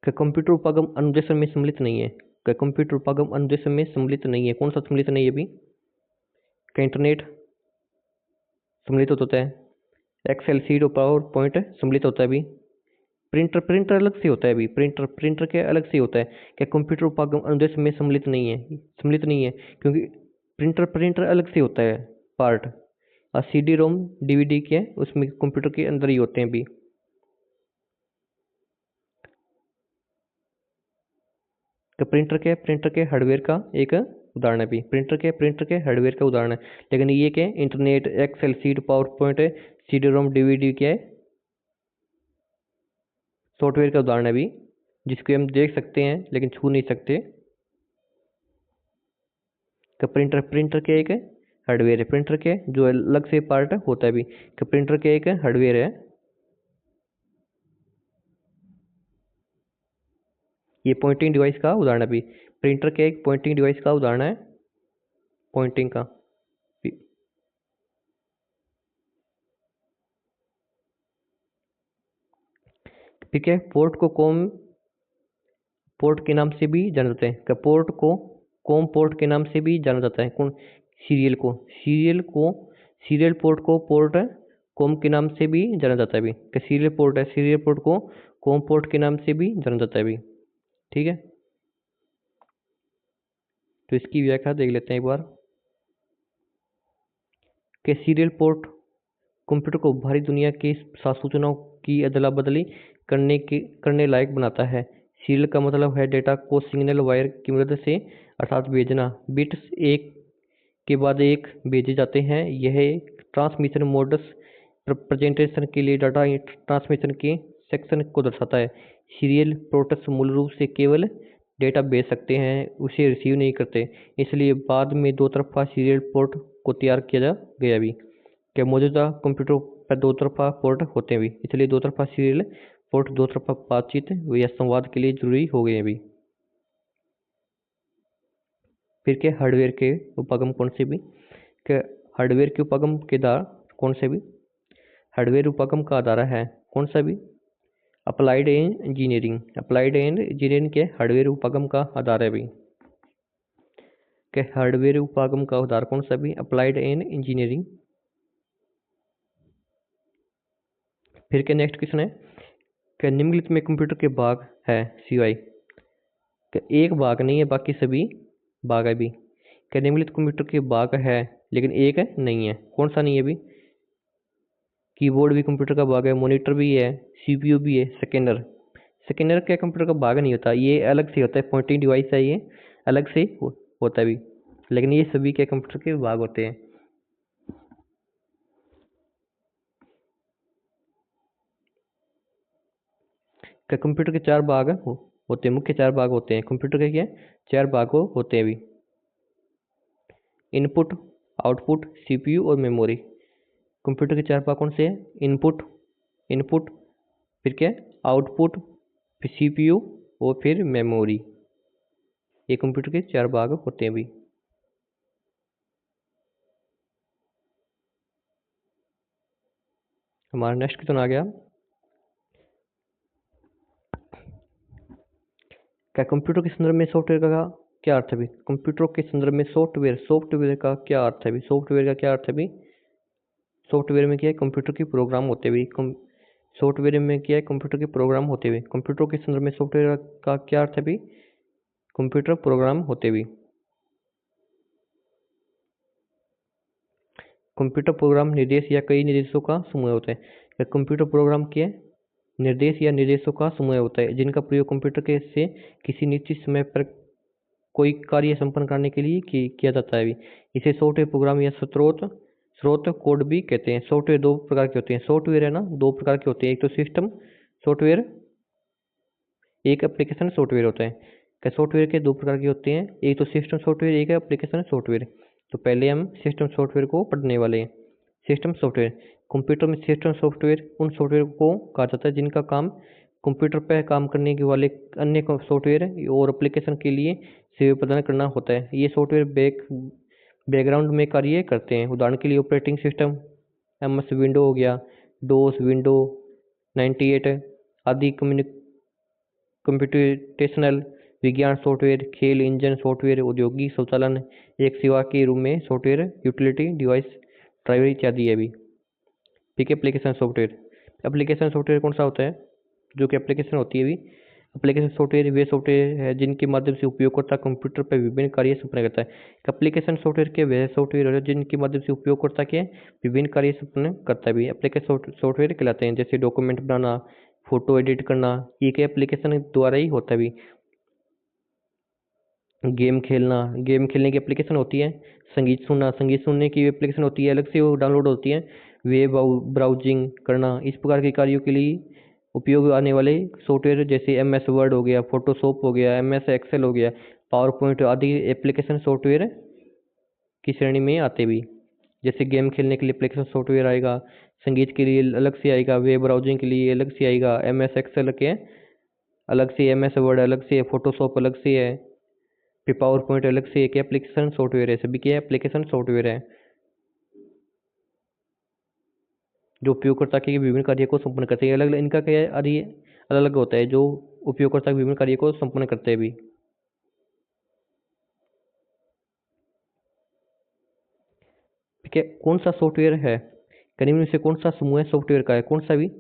क्या कंप्यूटर उपागम अनुदेशन में सम्मिलित नहीं है? क्या कंप्यूटर उपागम अनुदेशन में सम्मिलित नहीं है? कौन सा सम्मिलित नहीं है अभी? क्या इंटरनेट सम्मिलित होता है? एक्सेल शीट और पावर पॉइंट सम्मिलित होता है अभी। प्रिंटर, प्रिंटर अलग से होता है अभी। प्रिंटर, प्रिंटर के अलग से होता है। क्या कंप्यूटर उपागम अनुदेश में सम्मिलित नहीं है? सम्मिलित नहीं है, क्योंकि प्रिंटर, प्रिंटर अलग से होता है पार्ट। और सीडी रोम डीवीडी के उसमें कंप्यूटर के अंदर ही होते हैं अभी। तो प्रिंटर के हार्डवेयर का एक उदाहरण है भी। प्रिंटर के हार्डवेयर का उदाहरण है। लेकिन ये क्या? Internet, Excel sheet, PowerPoint, CD ROM DVD क्या है? सॉफ्टवेयर का उदाहरण है भी, जिसको हम देख सकते हैं लेकिन छू नहीं सकते। तो प्रिंटर, प्रिंटर के एक हार्डवेयर है। प्रिंटर के जो अलग से पार्ट होता है भी। तो प्रिंटर के एक हार्डवेयर है। ये पॉइंटिंग डिवाइस का उदाहरण है भी। प्रिंटर के एक पॉइंटिंग डिवाइस का उदाहरण है, पॉइंटिंग का। ठीक है। पोर्ट को कॉम पोर्ट के नाम से भी जाना जाता है। क्या पोर्ट को कॉम पोर्ट के नाम से भी जाना जाता है? कौन? सीरियल पोर्ट को पोर्ट कॉम के नाम से भी जाना जाता है भी। क्या सीरियल पोर्ट है, सीरियल पोर्ट को कॉम पोर्ट के नाम से भी जाना जाता है भी। ठीक है। तो इसकी व्याख्या देख लेते हैं एक बार। कि सीरियल पोर्ट कंप्यूटर को बाहरी दुनिया के साथ सूचनाओं की अदला बदली करने लायक बनाता है। सीरियल का मतलब है डेटा को सिग्नल वायर की मदद से, अर्थात भेजना। बिट्स एक के बाद एक भेजे जाते हैं। यह ट्रांसमिशन मोड्स प्रेजेंटेशन के लिए डाटा ट्रांसमिशन के सेक्शन को दर्शाता है। सीरियल पोर्ट्स मूल रूप से केवल डेटा भेज सकते हैं, उसे रिसीव नहीं करते। इसलिए बाद में दो तरफा सीरियल पोर्ट को तैयार किया गया भी। क्या मौजूदा कंप्यूटर पर दो तरफा पोर्ट होते हैं भी, इसलिए दो तरफा सीरियल पोर्ट दो तरफा बातचीत या संवाद के लिए जरूरी हो गए हैं भी। फिर क्या हार्डवेयर के उपागम कौन से भी? क्या हार्डवेयर के उपागम के आधार कौन से भी? हार्डवेयर उपागम का आधार है कौन सा भी? Applied engineering, applied and engineering के हार्डवेयर उपागम का आधार है भी। क्या हार्डवेयर उपागम का आधार कौन सा भी? Applied and engineering. फिर क्या नेक्स्ट क्वेश्चन है? क्या निम्नलिखित में कंप्यूटर के भाग है सिवाय? क्या एक भाग नहीं है, बाकी सभी भाग है भी। क्या निम्नलिखित कंप्यूटर के भाग है लेकिन एक है नहीं है? कौन सा नहीं है भी? कीबोर्ड भी कंप्यूटर का भाग है, मॉनिटर भी है, सीपीयू भी है, स्कैनर। स्कैनर क्या कंप्यूटर का भाग नहीं होता, ये अलग से होता है। पॉइंटिंग डिवाइस है, ये अलग से होता है भी। लेकिन ये सभी क्या कंप्यूटर के भाग होते हैं। क्या कंप्यूटर के चार भाग होते हैं, मुख्य चार भाग होते हैं कंप्यूटर के, क्या चार भाग होते हैं अभी, इनपुट, आउटपुट, सीपीयू और मेमोरी। कंप्यूटर के चार भाग कौन से हैं? इनपुट, इनपुट, फिर क्या आउटपुट, फिर सीपीयू और फिर मेमोरी। ये कंप्यूटर के चार भाग होते हैं अभी। हमारा नेक्स्ट क्वेश्चन आ गया, क्या कंप्यूटर के संदर्भ में सॉफ्टवेयर का क्या अर्थ है अभी? कंप्यूटर के संदर्भ में सॉफ्टवेयर, सॉफ्टवेयर का क्या अर्थ है अभी? सॉफ्टवेयर का क्या अर्थ है अभी? सॉफ्टवेयर में क्या है? कंप्यूटर के प्रोग्राम होते हुए, सॉफ्टवेयर में क्या है? कंप्यूटर के प्रोग्राम होते हुए। कंप्यूटर के संदर्भ में सॉफ्टवेयर का क्या अर्थ है अभी? कंप्यूटर प्रोग्राम होते हुए। कंप्यूटर प्रोग्राम निर्देश या कई निर्देशों का समूह होता है। या कंप्यूटर प्रोग्राम क्या है? निर्देश या निर्देशों का समूह होता है जिनका प्रयोग कंप्यूटर के से किसी निश्चित समय पर कोई कार्य संपन्न करने के लिए किया जाता है। इसे सॉफ्टवेयर प्रोग्राम या स्रोत कोड भी कहते हैं। सॉफ्टवेयर दो प्रकार के होते हैं। सॉफ्टवेयर है ना, दो प्रकार के होते हैं, एक तो सिस्टम सॉफ्टवेयर, एक एप्लीकेशन सॉफ्टवेयर होता है। क्या सॉफ्टवेयर के दो प्रकार के होते हैं, एक तो सिस्टम सॉफ्टवेयर, एक है एप्लीकेशन सॉफ्टवेयर। तो पहले हम सिस्टम सॉफ्टवेयर को पढ़ने वाले हैं। सिस्टम सॉफ्टवेयर, कंप्यूटर में सिस्टम सॉफ्टवेयर उन सॉफ्टवेयर को कहा जाता है जिनका काम कंप्यूटर पर काम करने के वाले अन्य सॉफ्टवेयर और एप्लीकेशन के लिए सेवा प्रदान करना होता है। ये सॉफ्टवेयर बैकग्राउंड में कार्य करते हैं। उदाहरण के लिए ऑपरेटिंग सिस्टम, MS विंडो हो गया, डोस, विंडो 98 आदि। कंप्यूटेशनल विज्ञान सॉफ्टवेयर, खेल इंजन सॉफ्टवेयर, औद्योगिक स्वचालन, एक सेवा के रूप में सॉफ्टवेयर, यूटिलिटी डिवाइस, ड्राइवर इत्यादि है भी। ठीक है, एप्लीकेशन सॉफ्टवेयर। एप्लीकेशन सॉफ्टवेयर कौन सा होता है? जो कि एप्लीकेशन होती है भी। एप्लीकेशन सॉफ्टवेयर वे सॉफ्टवेयर है जिनके माध्यम से उपयोगकर्ता कंप्यूटर पर विभिन्न कार्य संपन्न करता है। एप्लीकेशन सॉफ्टवेयर के वह सॉफ्टवेयर है जिनके माध्यम से उपयोगकर्ता के विभिन्न कार्य संपन्न करता है भी, एप्लीकेशन सॉफ्टवेयर कहलाते हैं। जैसे डॉक्यूमेंट बनाना, फोटो एडिट करना, ये क्या एप्लीकेशन द्वारा ही होता है भी। गेम खेलना, गेम खेलने की एप्लीकेशन होती है। संगीत सुनना, संगीत सुनने की एप्लीकेशन होती है, अलग से वो डाउनलोड होती है। वेब ब्राउजिंग करना, इस प्रकार के कार्यों के लिए उपयोग आने वाले सॉफ्टवेयर जैसे MS वर्ड हो गया, फोटोशॉप हो गया, MS एक्सेल हो गया, पावर पॉइंट आदि एप्लीकेशन सॉफ्टवेयर की श्रेणी में आते भी। जैसे गेम खेलने के लिए एप्लीकेशन सॉफ्टवेयर आएगा, संगीत के लिए अलग से आएगा, वेब ब्राउजिंग के लिए अलग से आएगा, MS एक्सेल के अलग से, MS वर्ड अलग से, फोटोशॉप अलग से है, फिर पावर पॉइंट अलग से। एक एप्लीकेशन सॉफ्टवेयर है, सभी के एप्लीकेशन सॉफ्टवेयर है जो उपयोगकर्ता के विभिन्न कार्य को संपन्न करते हैं। अलग अलग इनका क्या है, अलग अलग होता है जो उपयोगकर्ता के विभिन्न कार्य को संपन्न करते हैं भी। ठीक है, कौन सा सॉफ्टवेयर है, निम्न में से कौन सा समूह सॉफ्टवेयर का है? कौन सा भी?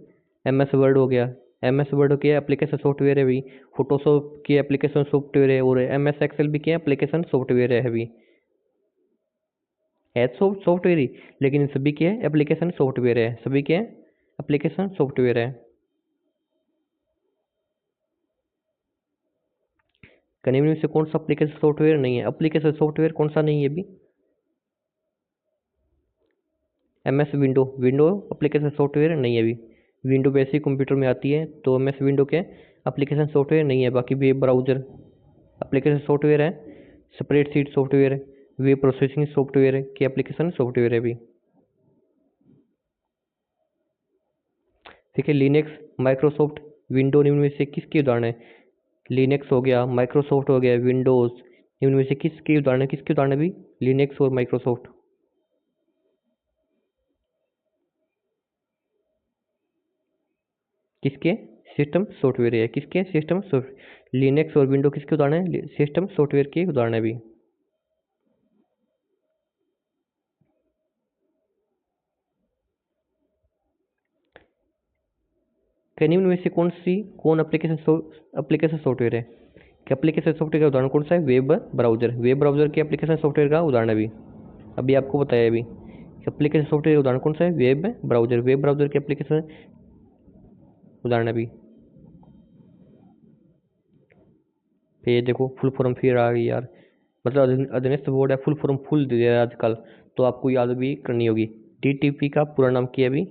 MS वर्ड हो गया, MS वर्ड की एप्लीकेशन सॉफ्टवेयर है भी। फोटोशॉप की एप्लीकेशन सॉफ्टवेयर है, और MS एक्सेल भी क्या एप्लीकेशन सॉफ्टवेयर है भी। है सॉफ्टवेयर ही, लेकिन सभी के एप्लीकेशन सॉफ्टवेयर है, सभी के एप्लीकेशन सॉफ्टवेयर है। निम्न में से कौन सा एप्लीकेशन सॉफ्टवेयर नहीं है? एप्लीकेशन सॉफ्टवेयर कौन सा नहीं है अभी? MS window, window application software नहीं है अभी। विंडो बेसिक कंप्यूटर में आती है, तो MS विंडो के एप्लीकेशन सॉफ्टवेयर नहीं है। बाकी वेब ब्राउजर एप्लीकेशन सॉफ्टवेयर है, spreadsheet software, web processing software के एप्लीकेशन सॉफ्टवेयर है अभी। ठीक है, लिनक्स, माइक्रोसॉफ्ट, विंडो निम्न में से किसके उदाहरण है? लिनक्स हो गया, माइक्रोसॉफ्ट हो गया, विंडोज, निम्न में से किसके उदाहरण है? किसके उदाहरण है भी? लिनक्स और माइक्रोसॉफ्ट। किसके? सिस्टम सॉफ्टवेयर है। किसके? System software. लिनक्स और विंडो किसके उदाहरण है? सिस्टम सॉफ्टवेयर के उदाहरण है भी। निम्न में से कौन एप्लीकेशन सॉफ्टवेयर है? कि एप्लीकेशन सॉफ्टवेयर का उदाहरण कौन सा है? वेब ब्राउजर, वेब ब्राउजर के एप्लीकेशन सॉफ्टवेयर का उदाहरण है अभी आपको बताया अभी। एप्लीकेशन सॉफ्टवेयर का उदाहरण कौन सा है? वेब ब्राउजर, वेब ब्राउजर के एप्लीकेशन उदाहरण अभी। फिर देखो फुल फॉर्म फिर आ गई यार, मतलब अधीनस्थ बोर्ड है, फुल फॉर्म फुल दे दिया है आजकल, तो आपको याद भी करनी होगी। DTP का पूरा नाम क्या है अभी?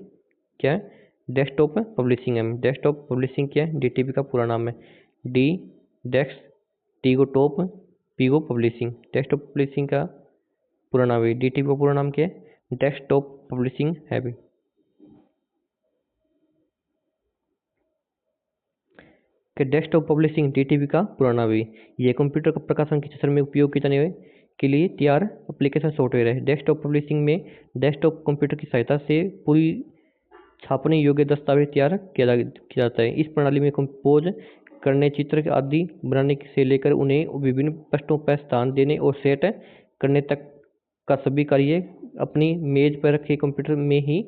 क्या है? डेस्कटॉप पब्लिशिंग है। डेस्कटॉप पब्लिशिंग क्या है? डीटीपी का पूरा नाम है। डी डेस्क, टी को टॉप, पी को पब्लिशिंग। डेस्कटॉप पब्लिशिंग का पूरा नाम है। डीटीपी का पूरा नाम क्या है? डेस्कटॉप पब्लिशिंग है भी। कि डेस्कटॉप पब्लिशिंग डीटीपी का पूरा नाम है। यह कंप्यूटर का प्रकाशन के क्षेत्र में उपयोग किए जाने के लिए तैयार एप्लीकेशन सॉफ्टवेयर है। डेस्कटॉप पब्लिशिंग में डेस्कटॉप कंप्यूटर की सहायता से पूरी छापने योग्य दस्तावेज तैयार किया जाता है। इस प्रणाली में कंपोज करने, चित्र आदि बनाने से लेकर उन्हें विभिन्न पृष्ठों पर स्थान देने और सेट करने तक का सभी कार्य अपनी मेज पर रखे कंप्यूटर में ही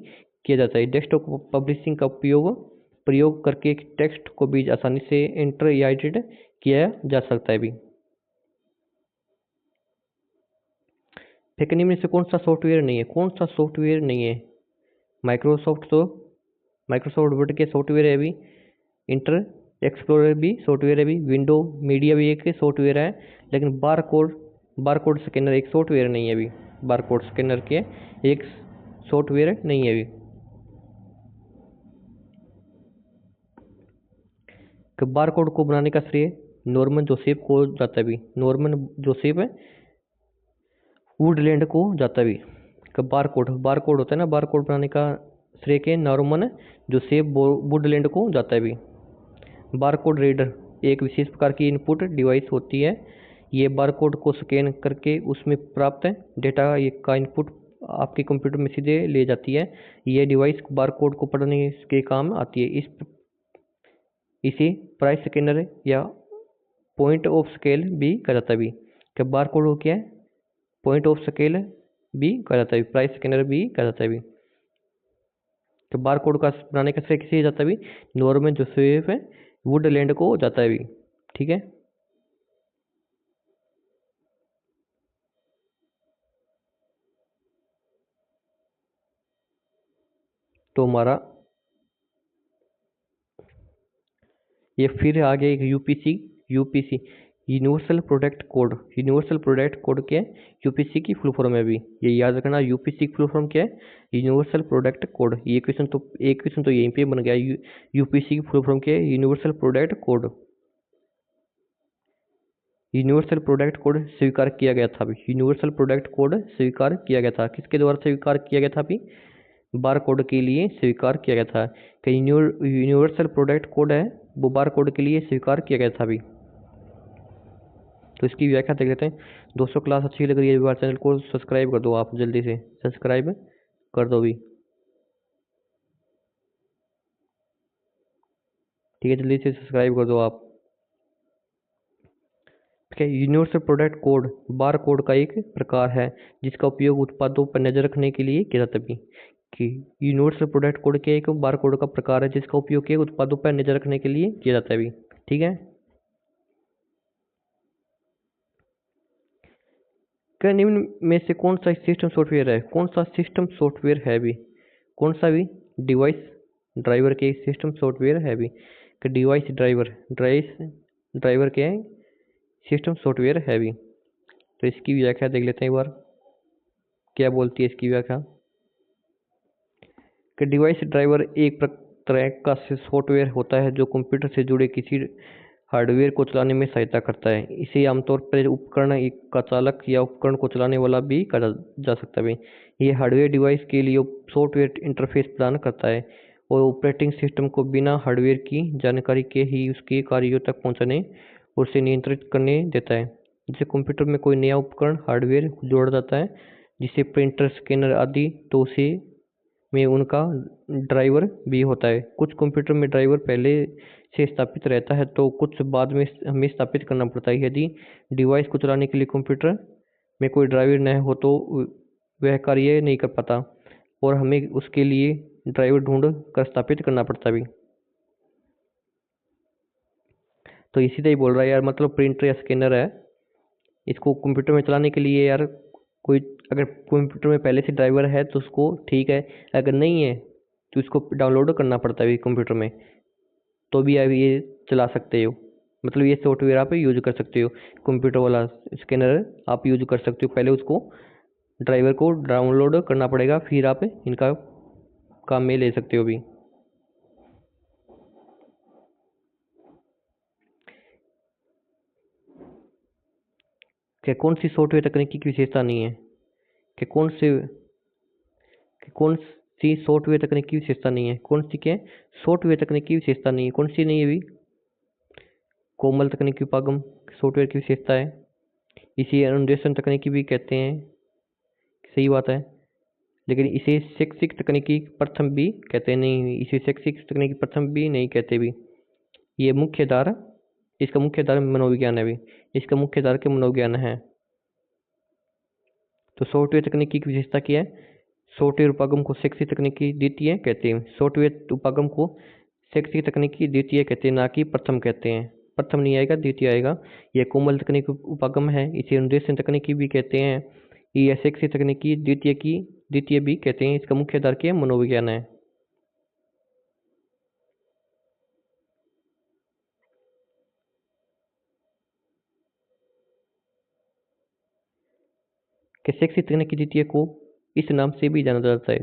किया जाता है। डेस्कटॉप पब्लिशिंग का प्रयोग करके टेक्स्ट को भी आसानी से एंटर या एडिट किया जा सकता है भी। लेकिन इनमें से कौन सा सॉफ्टवेयर नहीं है? कौन सा सॉफ्टवेयर नहीं है? माइक्रोसॉफ्ट वर्ड के सॉफ्टवेयर है भी, इंटर एक्सप्लोरर भी सॉफ्टवेयर है भी, विंडो मीडिया भी एक सॉफ्टवेयर है, लेकिन बारकोड स्कैनर एक सॉफ्टवेयर नहीं है अभी। बारकोड स्कैनर के एक सॉफ्टवेयर नहीं है अभी। बारकोड को बनाने का श्रेय नॉर्मन जोसेफ को जाता है भी। नॉर्मन जोसेफ वुडलैंड को जाता है भी। बारकोड होता है ना, बारकोड बनाने का श्रेय के नॉर्मन जोसेफ वुडलैंड को जाता है भी। बारकोड रीडर एक विशेष प्रकार की इनपुट डिवाइस होती है। ये बारकोड को स्कैन करके उसमें प्राप्त डेटा का इनपुट आपके कंप्यूटर में सीधे ले जाती है। यह डिवाइस बारकोड को पढ़ने के काम आती है। इसे प्राइस स्कैनर या पॉइंट ऑफ स्केल भी कहा जाता है भी। क्या बारकोड को क्या है? पॉइंट ऑफ स्केल भी कहा जाता है, प्राइस स्कैनर भी कहा जाता है भी। तो बारकोड का बनाने का श्रेय किसे जाता है भी? नॉर्मन जोसेफ वुडलैंड को जाता है भी। ठीक है, तो हमारा ये फिर आ गया एक UPC universal product code. Universal product code क्या है? यूपीसी की फुल फॉर्म है अभी, ये याद रखना। यूपीसी की फुल फॉर्म क्या है? Universal product code. ये क्वेश्चन तो यहीं पे बन गया। यूपीसी की फुल फॉर्म क्या है? Universal product code. Universal product code स्वीकार किया गया था अभी। यूनिवर्सल प्रोडक्ट कोड स्वीकार किया गया था, किसके द्वारा स्वीकार किया गया था अभी? बारकोड के लिए स्वीकार किया गया था। कि यूनिवर्सल प्रोडक्ट कोड है वो बारकोड के लिए स्वीकार किया गया था अभी। तो इसकी व्याख्या देख लेते हैं। दोस्तों, क्लास अच्छी लग रही है, चैनल को सब्सक्राइब कर दो, आप जल्दी से सब्सक्राइब कर दो भी। ठीक है, जल्दी से सब्सक्राइब कर दो आप। ठीक है, universal product code bar code का एक प्रकार है जिसका उपयोग उत्पादों पर नजर रखने के लिए किया जाता है कि यूनिवर्सल प्रोडक्ट कोड के एक बार कोड का प्रकार है जिसका उपयोग के उत्पादों पर नजर रखने के लिए किया जाता है भी। ठीक है, क्या निम्न में से कौन सा सिस्टम सॉफ्टवेयर है? कौन सा सिस्टम सॉफ्टवेयर है भी? कौन सा भी? डिवाइस ड्राइवर के सिस्टम सॉफ्टवेयर है भी। कि डिवाइस ड्राइवर के सिस्टम सॉफ्टवेयर है भी। तो इसकी व्याख्या देख लेते हैं एक बार, क्या बोलती है इसकी व्याख्या। कि डिवाइस ड्राइवर एक तरह का सॉफ्टवेयर होता है जो कंप्यूटर से जुड़े किसी हार्डवेयर को चलाने में सहायता करता है। इसे आमतौर पर उपकरण का चालक या उपकरण को चलाने वाला भी कहा जा सकता है। ये हार्डवेयर डिवाइस के लिए सॉफ्टवेयर इंटरफेस प्रदान करता है और ऑपरेटिंग सिस्टम को बिना हार्डवेयर की जानकारी के ही उसके कार्यों तक पहुंचने और उसे नियंत्रित करने देता है। जैसे कंप्यूटर में कोई नया उपकरण हार्डवेयर जोड़ा जाता है, जिसे प्रिंटर, स्कैनर आदि, तो उसे में उनका ड्राइवर भी होता है। कुछ कंप्यूटर में ड्राइवर पहले से स्थापित रहता है तो कुछ बाद में हमें स्थापित करना पड़ता है। यदि डिवाइस को चलाने के लिए कंप्यूटर में कोई ड्राइवर न हो तो वह कार्य नहीं कर पाता और हमें उसके लिए ड्राइवर ढूंढ कर स्थापित करना पड़ता भी। तो इसी तरह ही बोल रहा है यार, मतलब प्रिंटर या स्कैनर है, इसको कंप्यूटर में चलाने के लिए यार कोई अगर कंप्यूटर में पहले से ड्राइवर है तो उसको ठीक है, अगर नहीं है तो इसको डाउनलोड करना पड़ता है कंप्यूटर में, तो भी आप ये चला सकते हो। मतलब ये सॉफ्टवेयर आप यूज कर सकते हो, कंप्यूटर वाला स्कैनर आप यूज कर सकते हो। पहले उसको ड्राइवर को डाउनलोड करना पड़ेगा, फिर आप इनका काम में ले सकते हो भी। क्या कौन सी सॉफ्टवेयर तकनीकी की विशेषता नहीं है? क्या कौन सी सॉफ्टवेयर तकनीकी विशेषता नहीं है? कौन सी क्या सॉफ्टवेयर तकनीकी विशेषता नहीं है? कौन सी नहीं है अभी? कोमल तकनीकी उपागम सॉफ्टवेयर की विशेषता है। इसे अनुदेशन तकनीकी भी कहते हैं, सही बात है। लेकिन इसे शैक्षिक तकनीकी प्रथम भी कहते नहीं, इसे शैक्षिक तकनीकी प्रथम भी नहीं कहते भी। ये मुख्य आधार, इसका मुख्य आधार मनोविज्ञान है भी, इसका मुख्य आधार के मनोविज्ञान है। तो सॉफ्टवेयर तकनीकी की विशेषता क्या है? सॉफ्टवेयर उपागम को शैक्षिक तकनीकी द्वितीय कहते हैं। सॉफ्टवेयर उपागम को शैक्षिक तकनीकी द्वितीय कहते हैं, ना कि प्रथम कहते हैं। प्रथम नहीं आएगा, द्वितीय आएगा। यह कोमल तकनीकी उपागम है, इसे अनुदेशन तकनीकी भी कहते हैं। यह शैक्षिक तकनीकी द्वितीय भी कहते हैं। इसका मुख्य आधार क्या है? मनोविज्ञान है। कि शैक्षिक तकनीकी द्वितीय को इस नाम से भी जाना जाता है।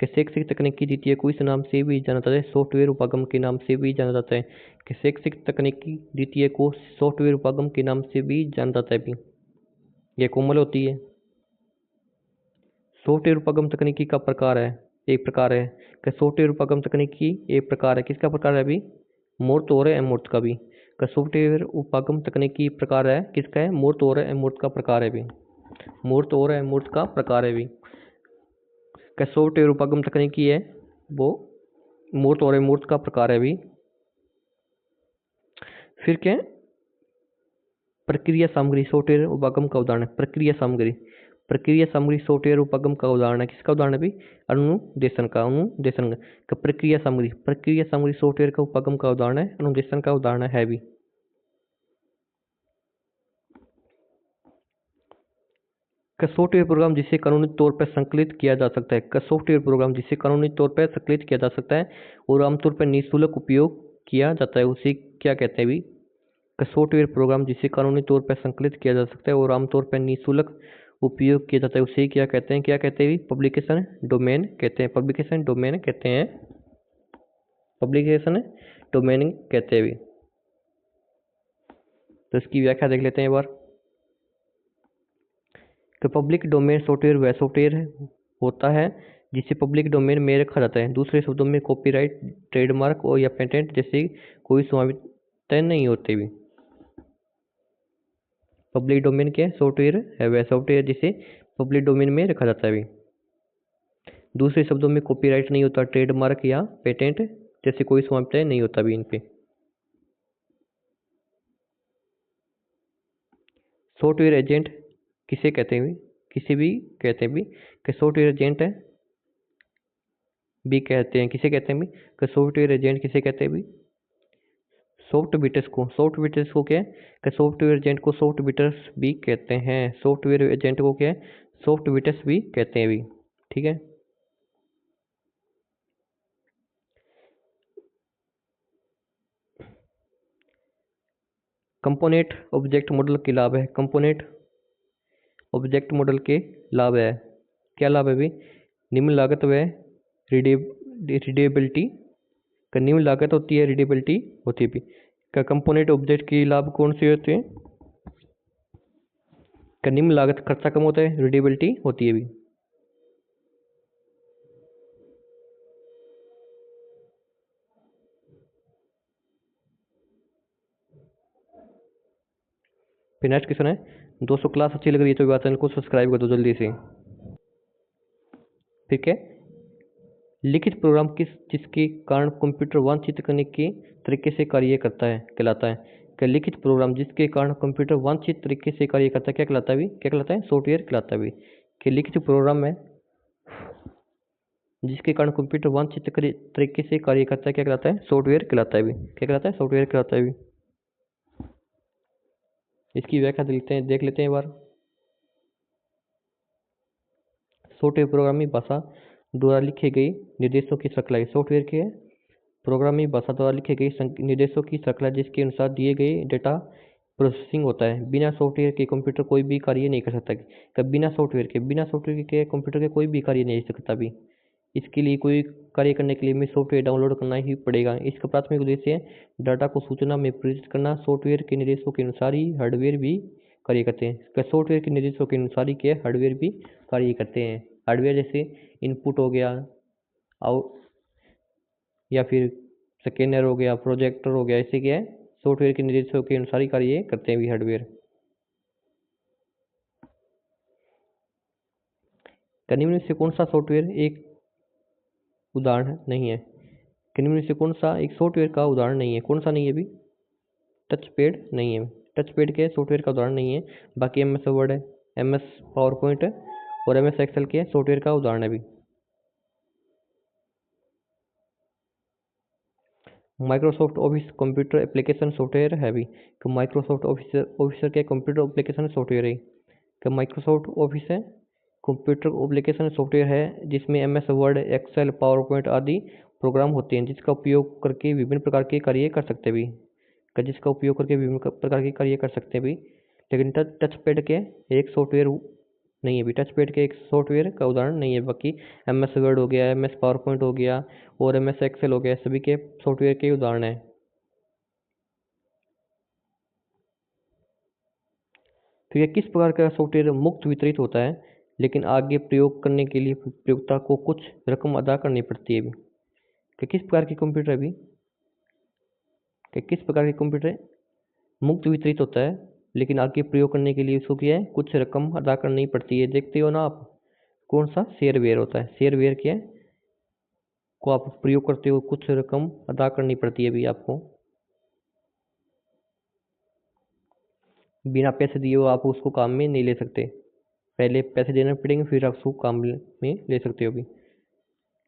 कि शैक्षिक तकनीकी द्वितीय को इस नाम से भी जाना जाता है, सॉफ्टवेयर उपागम के नाम से भी जाना जाता है। कि शैक्षिक तकनीकी द्वितीय को सॉफ्टवेयर उपागम के नाम से भी जाना जाता है भी। यह कोमल होती है। सॉफ्टवेयर उपागम तकनीकी का प्रकार है, एक प्रकार है। कि सॉफ्टवेयर उपागम तकनीकी एक प्रकार है, किसका प्रकार है अभी? मूर्त और अमूर्त का भी। का सॉफ्टवेयर उपागम तकनीकी प्रकार है, किसका है? मूर्त और अमूर्त का प्रकार है भी। मूर्त और अमूर्त का प्रकार है भी। का सॉफ्टवेयर उपागम तकनीकी है वो मूर्त और अमूर्त का प्रकार है भी। फिर क्या है? प्रक्रिया सामग्री सॉफ्टवेयर उपागम का उदाहरण है। प्रक्रिया सामग्री सॉफ्टवेयर उपागम का उदाहरण है, किसका उदाहरण है भी? अनुदेशन का प्रक्रिया सामग्री सॉफ्टवेयर का उपागम का उदाहरण है, अनुदेशन का उदाहरण है भी। का सॉफ्टवेयर प्रोग्राम जिसे कानूनी तौर पर संकलित किया जा सकता है। का सॉफ्टवेयर प्रोग्राम जिसे कानूनी तौर पर संकलित किया जा सकता है और आमतौर पर निःशुल्क उपयोग किया जाता है, उसे क्या कहते हैं भी? का सॉफ्टवेयर प्रोग्राम जिसे कानूनी तौर पर संकलित किया जा सकता है और आमतौर पर निःशुल्क उपयोग किया जाता है, उसे क्या कहते हैं? क्या कहते हैं भी? पब्लिकेशन डोमेन कहते हैं। पब्लिकेशन डोमेन कहते हैं। पब्लिकेशन डोमेन कहते हैं भी। तो इसकी व्याख्या देख लेते हैं एक बार। कि पब्लिक डोमेन सॉफ्टवेयर वह सॉफ्टवेयर होता है जिसे पब्लिक डोमेन में रखा जाता है। दूसरे शब्दों में कॉपीराइट, ट्रेडमार्क और या पेटेंट जैसे कोई स्वामित्व नहीं होते भी। पब्लिक डोमेन के सॉफ्टवेयर है वह सॉफ्टवेयर जिसे पब्लिक डोमेन में रखा जाता है भी। दूसरे शब्दों में कॉपीराइट नहीं होता, ट्रेडमार्क या पेटेंट जैसे कोई स्वामित्व नहीं होता भी इन पे। सॉफ्टवेयर एजेंट किसे कहते हैं? किसे भी कहते हैं भी? कि सॉफ्टवेयर एजेंट भी कहते हैं, किसे कहते हैं भी? कि सॉफ्टवेयर एजेंट किसे कहते हैं भी? सॉफ्टवेयर्स को क्या है? कि सॉफ्टवेयर एजेंट को सॉफ्टवेयर्स भी कहते हैं। सॉफ्टवेयर एजेंट को क्या है? सॉफ्टवेयर्स भी कहते हैं भी। ठीक है। कंपोनेंट ऑब्जेक्ट मॉडल के लाभ है। कंपोनेंट ऑब्जेक्ट मॉडल के लाभ है, क्या लाभ है भी? निम्न लागत व रीडेबिलिटी। का निम्न लागत होती है, रीडेबिलिटी होती है भी। का कंपोनेंट ऑब्जेक्ट के लाभ कौन से होते हैं? का निम्न लागत, खर्चा कम होता है, रीडेबिलिटी होती है भी। फिर नेक्स्ट क्वेश्चन है, दोस्तों क्लास अच्छी लग रही है तो चैनल को सब्सक्राइब कर दो जल्दी से। ठीक है। लिखित प्रोग्राम जिसके कारण कंप्यूटर वांछित करने के तरीके से कार्य करता है कहलाता है। क्या लिखित प्रोग्राम जिसके कारण कंप्यूटर वांछित तरीके से कार्य करता है क्या कहलाता है भी? क्या कहलाता है? सॉफ्टवेयर कहलाता है भी। कि लिखित प्रोग्राम है जिसके कारण कंप्यूटर वांछित तरीके से कार्य करता है क्या कहलाता है? सॉफ्टवेयर कहलाता है भी। क्या कहलाता है? सॉफ्टवेयर कहलाता है भी। इसकी व्याख्या देख लेते हैं एक बार। सॉफ्टवेयर प्रोग्रामिंग भाषा द्वारा लिखे गए निर्देशों की श्रृंखला। सॉफ्टवेयर के प्रोग्रामिंग भाषा द्वारा लिखे गए निर्देशों की श्रृंखला जिसके अनुसार दिए गए डेटा प्रोसेसिंग होता है। बिना सॉफ्टवेयर के कंप्यूटर कोई भी कार्य नहीं कर सकता। बिना सॉफ्टवेयर के कंप्यूटर के कोई भी कार्य नहीं कर सकता भी। इसके लिए कोई कार्य करने के लिए हमें सॉफ्टवेयर डाउनलोड करना ही पड़ेगा। इसका प्राथमिक उद्देश्य है डाटा को सूचना में परिवर्तित करना। सॉफ्टवेयर के निर्देशों के अनुसार ही हार्डवेयर भी कार्य करते हैं। क्या सॉफ्टवेयर के निर्देशों के अनुसार ही क्या हार्डवेयर भी कार्य करते हैं। हार्डवेयर जैसे इनपुट हो गया, आउट या फिर स्कैनर हो गया, प्रोजेक्टर हो गया, ऐसे क्या है सॉफ्टवेयर के निर्देशों के अनुसार ही कार्य करते हैं भी हार्डवेयर। निम्न से कौन सा सॉफ्टवेयर एक उदाहरण नहीं है। निम्न से कौन सा एक सॉफ्टवेयर का उदाहरण नहीं है। कौन सा नहीं है अभी, टच पैड नहीं है। टच पैड के सॉफ्टवेयर का उदाहरण नहीं है। बाकी एम एस वर्ड है, एम एस पावर पॉइंट है और एम एस एक्सेल के सॉफ्टवेयर का उदाहरण है अभी। Microsoft Office computer application software है अभी। कि माइक्रोसॉफ्ट ऑफिसर के कंप्यूटर एप्लीकेशन सॉफ्टवेयर है। कि माइक्रोसॉफ्ट ऑफिस है कंप्यूटर एप्लीकेशन सॉफ्टवेयर है जिसमें M S Word, Excel, PowerPoint आदि प्रोग्राम होते हैं जिसका उपयोग करके विभिन्न प्रकार के कार्य कर सकते हैं भी। जिसका उपयोग करके विभिन्न प्रकार के कार्य कर सकते हैं भी। लेकिन टच पैड के एक सॉफ्टवेयर नहीं है भी। टच पैड के एक सॉफ्टवेयर का उदाहरण नहीं है। बाकी एम एस वर्ड हो गया, एम एस पावर पॉइंट हो गया और एम एस एक्सेल हो गया, सभी के सॉफ्टवेयर के उदाहरण हैं। तो यह किस प्रकार का सॉफ्टवेयर मुफ्त वितरित होता है लेकिन आगे प्रयोग करने के लिए प्रयोगता को कुछ रकम अदा करनी पड़ती है अभी। कि किस प्रकार की कंप्यूटर अभी, कि किस प्रकार के कंप्यूटर मुफ्त वितरित होता है लेकिन आगे प्रयोग करने के लिए उसको क्या है कुछ रकम अदा करनी पड़ती है। देखते हो ना आप, कौन सा शेयरवेयर होता है। शेयरवेयर क्या है को आप प्रयोग करते हो, कुछ रकम अदा करनी पड़ती है अभी आपको। बिना पैसे दिए हुए आप उसको काम में नहीं ले सकते, पहले पैसे देने पड़ेंगे फिर आप उसको काम में ले सकते हो अभी।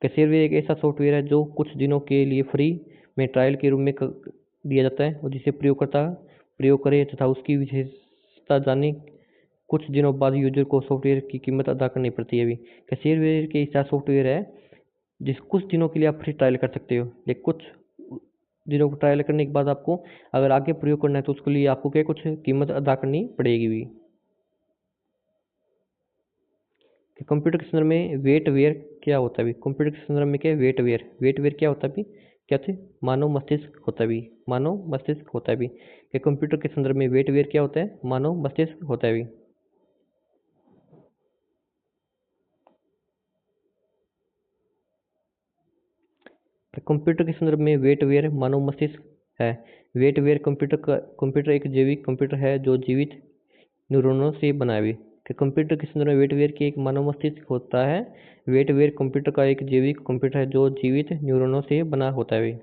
शेयरवेयर एक ऐसा सॉफ्टवेयर है जो कुछ दिनों के लिए फ्री में ट्रायल के रूप में दिया जाता है और जिसे प्रयोगकर्ता प्रयोग करे तथा उसकी विशेषता जाने कुछ दिनों बाद यूजर को सॉफ्टवेयर की कीमत अदा करनी पड़ती है अभी। शेयरवेयर के ऐसा सॉफ्टवेयर है जिस कुछ दिनों के लिए आप फ्री ट्रायल कर सकते हो, लेकिन कुछ दिनों को ट्रायल करने के बाद आपको अगर आगे प्रयोग करना है तो उसके लिए आपको क्या कुछ कीमत अदा करनी पड़ेगी भी। कि कंप्यूटर के संदर्भ में वेटवेयर क्या होता है भी। कंप्यूटर के संदर्भ में क्या है वेटवेयर क्या होता है भी, क्या थे मानव मस्तिष्क होता है भी। मानव मस्तिष्क होता है भी। कि कंप्यूटर के संदर्भ में वेटवेयर क्या होता है, मानव मस्तिष्क होता है भी। कंप्यूटर के संदर्भ में वेटवेयर मानव मस्तिष्क है। वेटवेयर कंप्यूटर एक जैविक कंप्यूटर है जो जीवित न्यूरॉनों से बना है भी। कि कंप्यूटर के संदर्भ में वेटवेयर की एक मानव मस्तिष्क होता है। वेटवेयर कंप्यूटर का एक जैविक कंप्यूटर है जो जीवित न्यूरॉनों से बना होता है भी।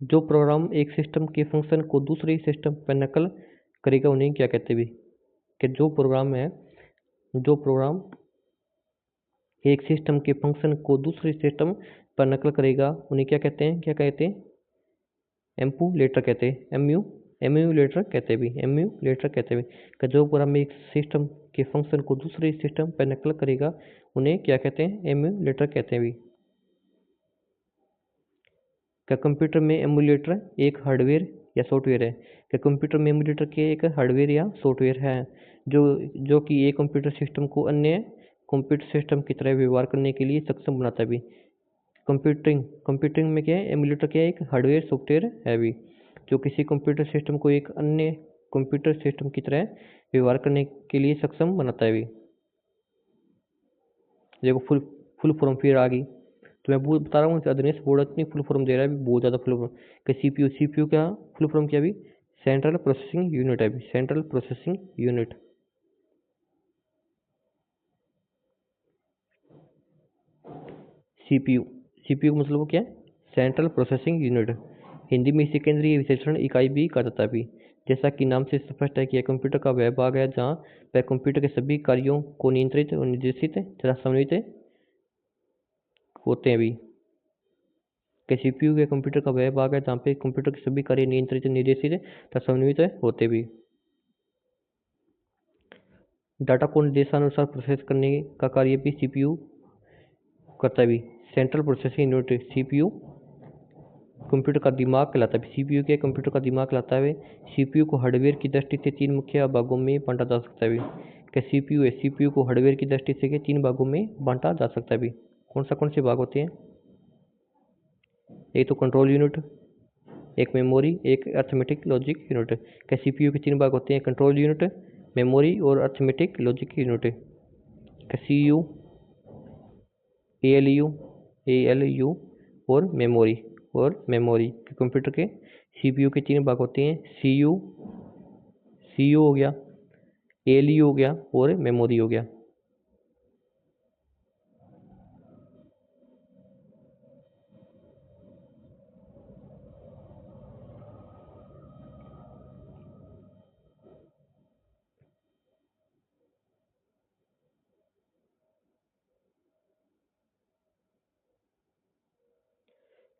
जो प्रोग्राम एक सिस्टम के फंक्शन को दूसरे सिस्टम पर नकल करेगा उन्हें क्या कहते हैं भी। कि जो प्रोग्राम एक सिस्टम के फंक्शन को दूसरे सिस्टम पर नकल करेगा उन्हें क्या कहते हैं, एम्यूलेटर कहते हैं। एम्यूलेटर कहते भी, एम्यूलेटर कहते भी। कि जो प्रोग्राम एक सिस्टम के फंक्शन को दूसरे सिस्टम पर नकल करेगा उन्हें क्या कहते हैं, एम्यूलेटर कहते हैं भी। क्या कंप्यूटर में एमुलेटर एक हार्डवेयर या सॉफ्टवेयर है। क्या कंप्यूटर में एमुलेटर के एक हार्डवेयर या सॉफ्टवेयर है जो कि एक कंप्यूटर सिस्टम को अन्य कंप्यूटर सिस्टम की तरह व्यवहार करने के लिए सक्षम बनाता है भी। कंप्यूटिंग में क्या है, एमुलेटर क्या है एक हार्डवेयर सॉफ्टवेयर है भी जो किसी कंप्यूटर सिस्टम को एक अन्य कंप्यूटर सिस्टम की तरह व्यवहार करने के लिए सक्षम बनाता है भी। देखो फुल फॉर्म फिर आ गई। तो मैं बता रहा हूँ अदनेश बोर्ड इतनी फुल फॉर्म दे रहा है, बहुत ज़्यादा फुल फॉर्म। कि सीपीयू क्या फुल फॉर्म क्या भी, सेंट्रल प्रोसेसिंग यूनिट है भी, सेंट्रल प्रोसेसिंग यूनिट। सीपीयू मतलब क्या है, सेंट्रल प्रोसेसिंग यूनिट। हिंदी में इसे केंद्रीय विश्लेषण इकाई भी कहा जाता है भी। जैसा कि नाम से स्पष्ट है कि यह कंप्यूटर का वह भाग है जहाँ वह कंप्यूटर के सभी कार्यों को नियंत्रित और निर्देशित तथा समन्वित होते हैं भी। कि सीपीयू के कंप्यूटर का वह भाग है जहाँ पे कंप्यूटर के सभी कार्य नियंत्रित, निर्देशित तथा समन्वित होते भी। डाटा को निर्देशानुसार प्रोसेस करने का कार्य भी सीपीयू करता है भी। Central processing unit CPU computer का दिमाग कहलाता है। सीपीयू के कंप्यूटर का दिमाग कहलाता है। सीपीयू को हार्डवेयर की दृष्टि से तीन मुख्य भागों में बांटा जा सकता है। क्या सीपीयू है, सीपीयू को हार्डवेयर की दृष्टि से तीन भागों में बांटा जा सकता है भी। कौन से भाग होते हैं, एक तो कंट्रोल यूनिट, एक मेमोरी, एक अर्थमेटिक लॉजिक यूनिट। क्या सीपीयू के 3 भाग होते हैं, कंट्रोल यूनिट, मेमोरी और अर्थमेटिक लॉजिक यूनिट। क्या सीयू, एएलयू और मेमोरी के कंप्यूटर के सीपीयू के 3 भाग होते हैं, सीयू हो गया, एएलयू हो गया और मेमोरी हो गया।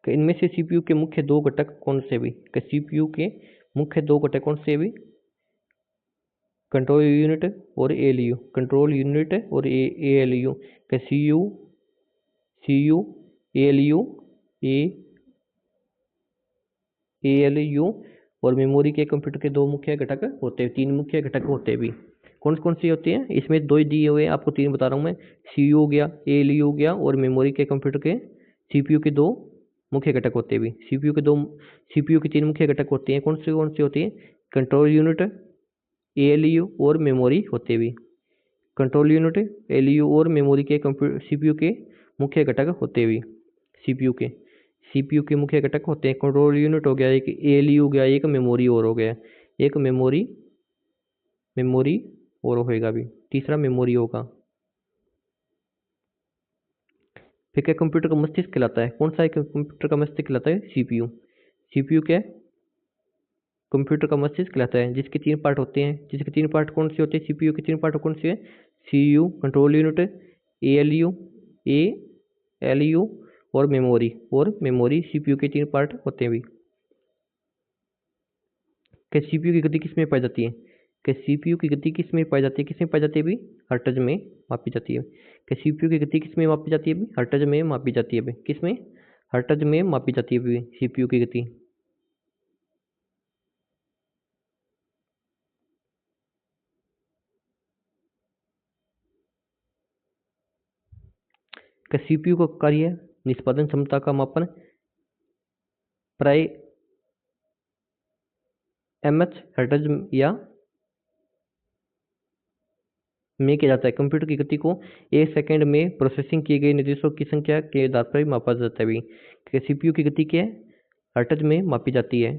इनमें से सीपीयू के मुख्य 2 घटक कौन से भी, सीपीयू के मुख्य 2 घटक कौन से भी, कंट्रोल यूनिट और एएलयू, कंट्रोल यूनिट और एएलयू। सीयू, एएलयू, एएलयू और मेमोरी के कंप्यूटर के 2 मुख्य घटक होते हैं, 3 मुख्य घटक होते भी। कौन कौन सी होती हैं, इसमें 2 ही दिए हुए हैं, आपको 3 बता रहा हूँ मैं। सीयू हो गया, एएलयू हो गया और मेमोरी के कंप्यूटर के सीपीयू के 2 मुख्य घटक होते भी। सीपीयू के 3 मुख्य घटक होते हैं, कौन से होती हैं, कंट्रोल यूनिट, एएलयू और मेमोरी होते भी। कंट्रोल यूनिट, एएलयू और मेमोरी के सीपीयू के मुख्य घटक होते भी। सीपीयू के मुख्य घटक होते हैं, कंट्रोल यूनिट हो गया, एक एएलयू हो गया, एक मेमोरी और हो गया, एक मेमोरी और होएगा भी, तीसरा मेमोरी होगा। फिर क्या कंप्यूटर का मस्तिष्क कहलाता है, कौन सा कंप्यूटर का मस्तिष्क कहलाता है, सीपीयू क्या कंप्यूटर का मस्तिष्क कहलाता है, जिसके 3 पार्ट होते हैं, जिसके 3 पार्ट कौन से होते हैं, सीपीयू के 3 पार्ट कौन से हैं, सीयू कंट्रोल यूनिट, एएलयू और मेमोरी सीपीयू के 3 पार्ट होते हैं भी। क्या सीपीयू की गति किस में पाई जाती है, क्या सीपीयू की गति किस में पाई जाती है, किस में पाई जाती है भी, हर्ट्ज में मापी जाती है। क्या सीपीयू की गति किस में मापी जाती है भी, हर्ट्ज में मापी जाती है भी, किस में, हर्ट्ज में मापी जाती है भी सीपीयू की गति। क्या सीपीयू का कार्य निष्पादन क्षमता का मापन प्राय एमएच हर्ट्ज या में किया जाता है। कंप्यूटर की गति को 1 सेकंड में प्रोसेसिंग किए गए निर्देशों की संख्या के आधार पर मापा जाता है भी। सीपीयू की गति क्या है, हर्ट्ज में मापी जाती है।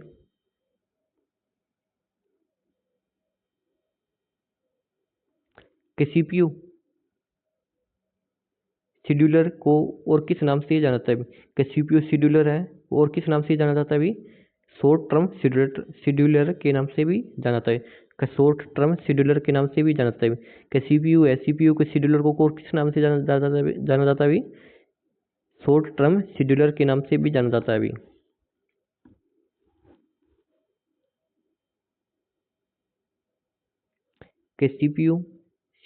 कि सीपीयू शेड्यूलर को और किस नाम से जाना जाता है, कि सीपीयू शेड्यूलर है और किस नाम से जाना जाता है भी, शॉर्ट टर्म शेड्यूलर के नाम से भी जाना जाता है, शॉर्ट टर्म शेड्यूलर के नाम से भी जाना जाता है। कि सीपीयू है, सीपीयू के शेड्यूलर को और किस नाम से जाना जाता है भी, शॉर्ट टर्म शेड्यूलर के नाम से भी जाना जाता है भी। कि सीपीयू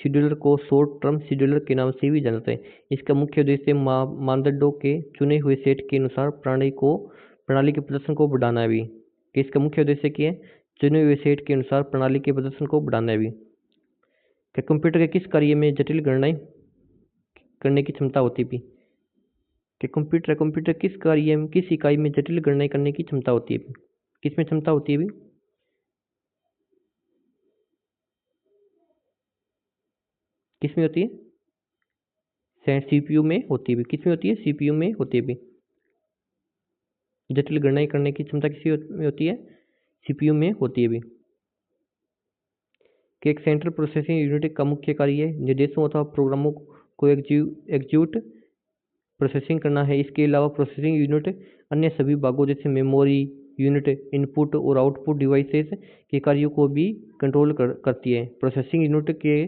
शेड्यूलर को शॉर्ट टर्म शेड्यूलर के नाम से भी जाना जाता है। इसका मुख्य उद्देश्य मानदंडों के चुने हुए सेट के अनुसार प्रणाली के प्रदर्शन को बढ़ाना है भी। कि इसका मुख्य उद्देश्य क्या है, चुने हुए सेट के अनुसार प्रणाली के प्रदर्शन को बढ़ाना है भी। कि कंप्यूटर के किस कार्य में जटिल गणनाएं करने की क्षमता होती भी, कि कंप्यूटर किस कार्य में, किस इकाई में जटिल गणनाएं करने की क्षमता होती है, किस में क्षमता होती है भी, किस में होती है, सीपीयू में होती है भी, किस में होती है, सीपीयू में होती है भी। जटिल गणनाएं करने की क्षमता किसी में होती है, सीपीयू में होती है भी। कि एक सेंट्रल प्रोसेसिंग यूनिट का मुख्य कार्य निर्देशों अथवा प्रोग्रामों को एग्जीक्यूट प्रोसेसिंग करना है। इसके अलावा प्रोसेसिंग यूनिट अन्य सभी भागों जैसे मेमोरी यूनिट, इनपुट और आउटपुट डिवाइसेस के कार्यों को भी कंट्रोल करती है। प्रोसेसिंग यूनिट के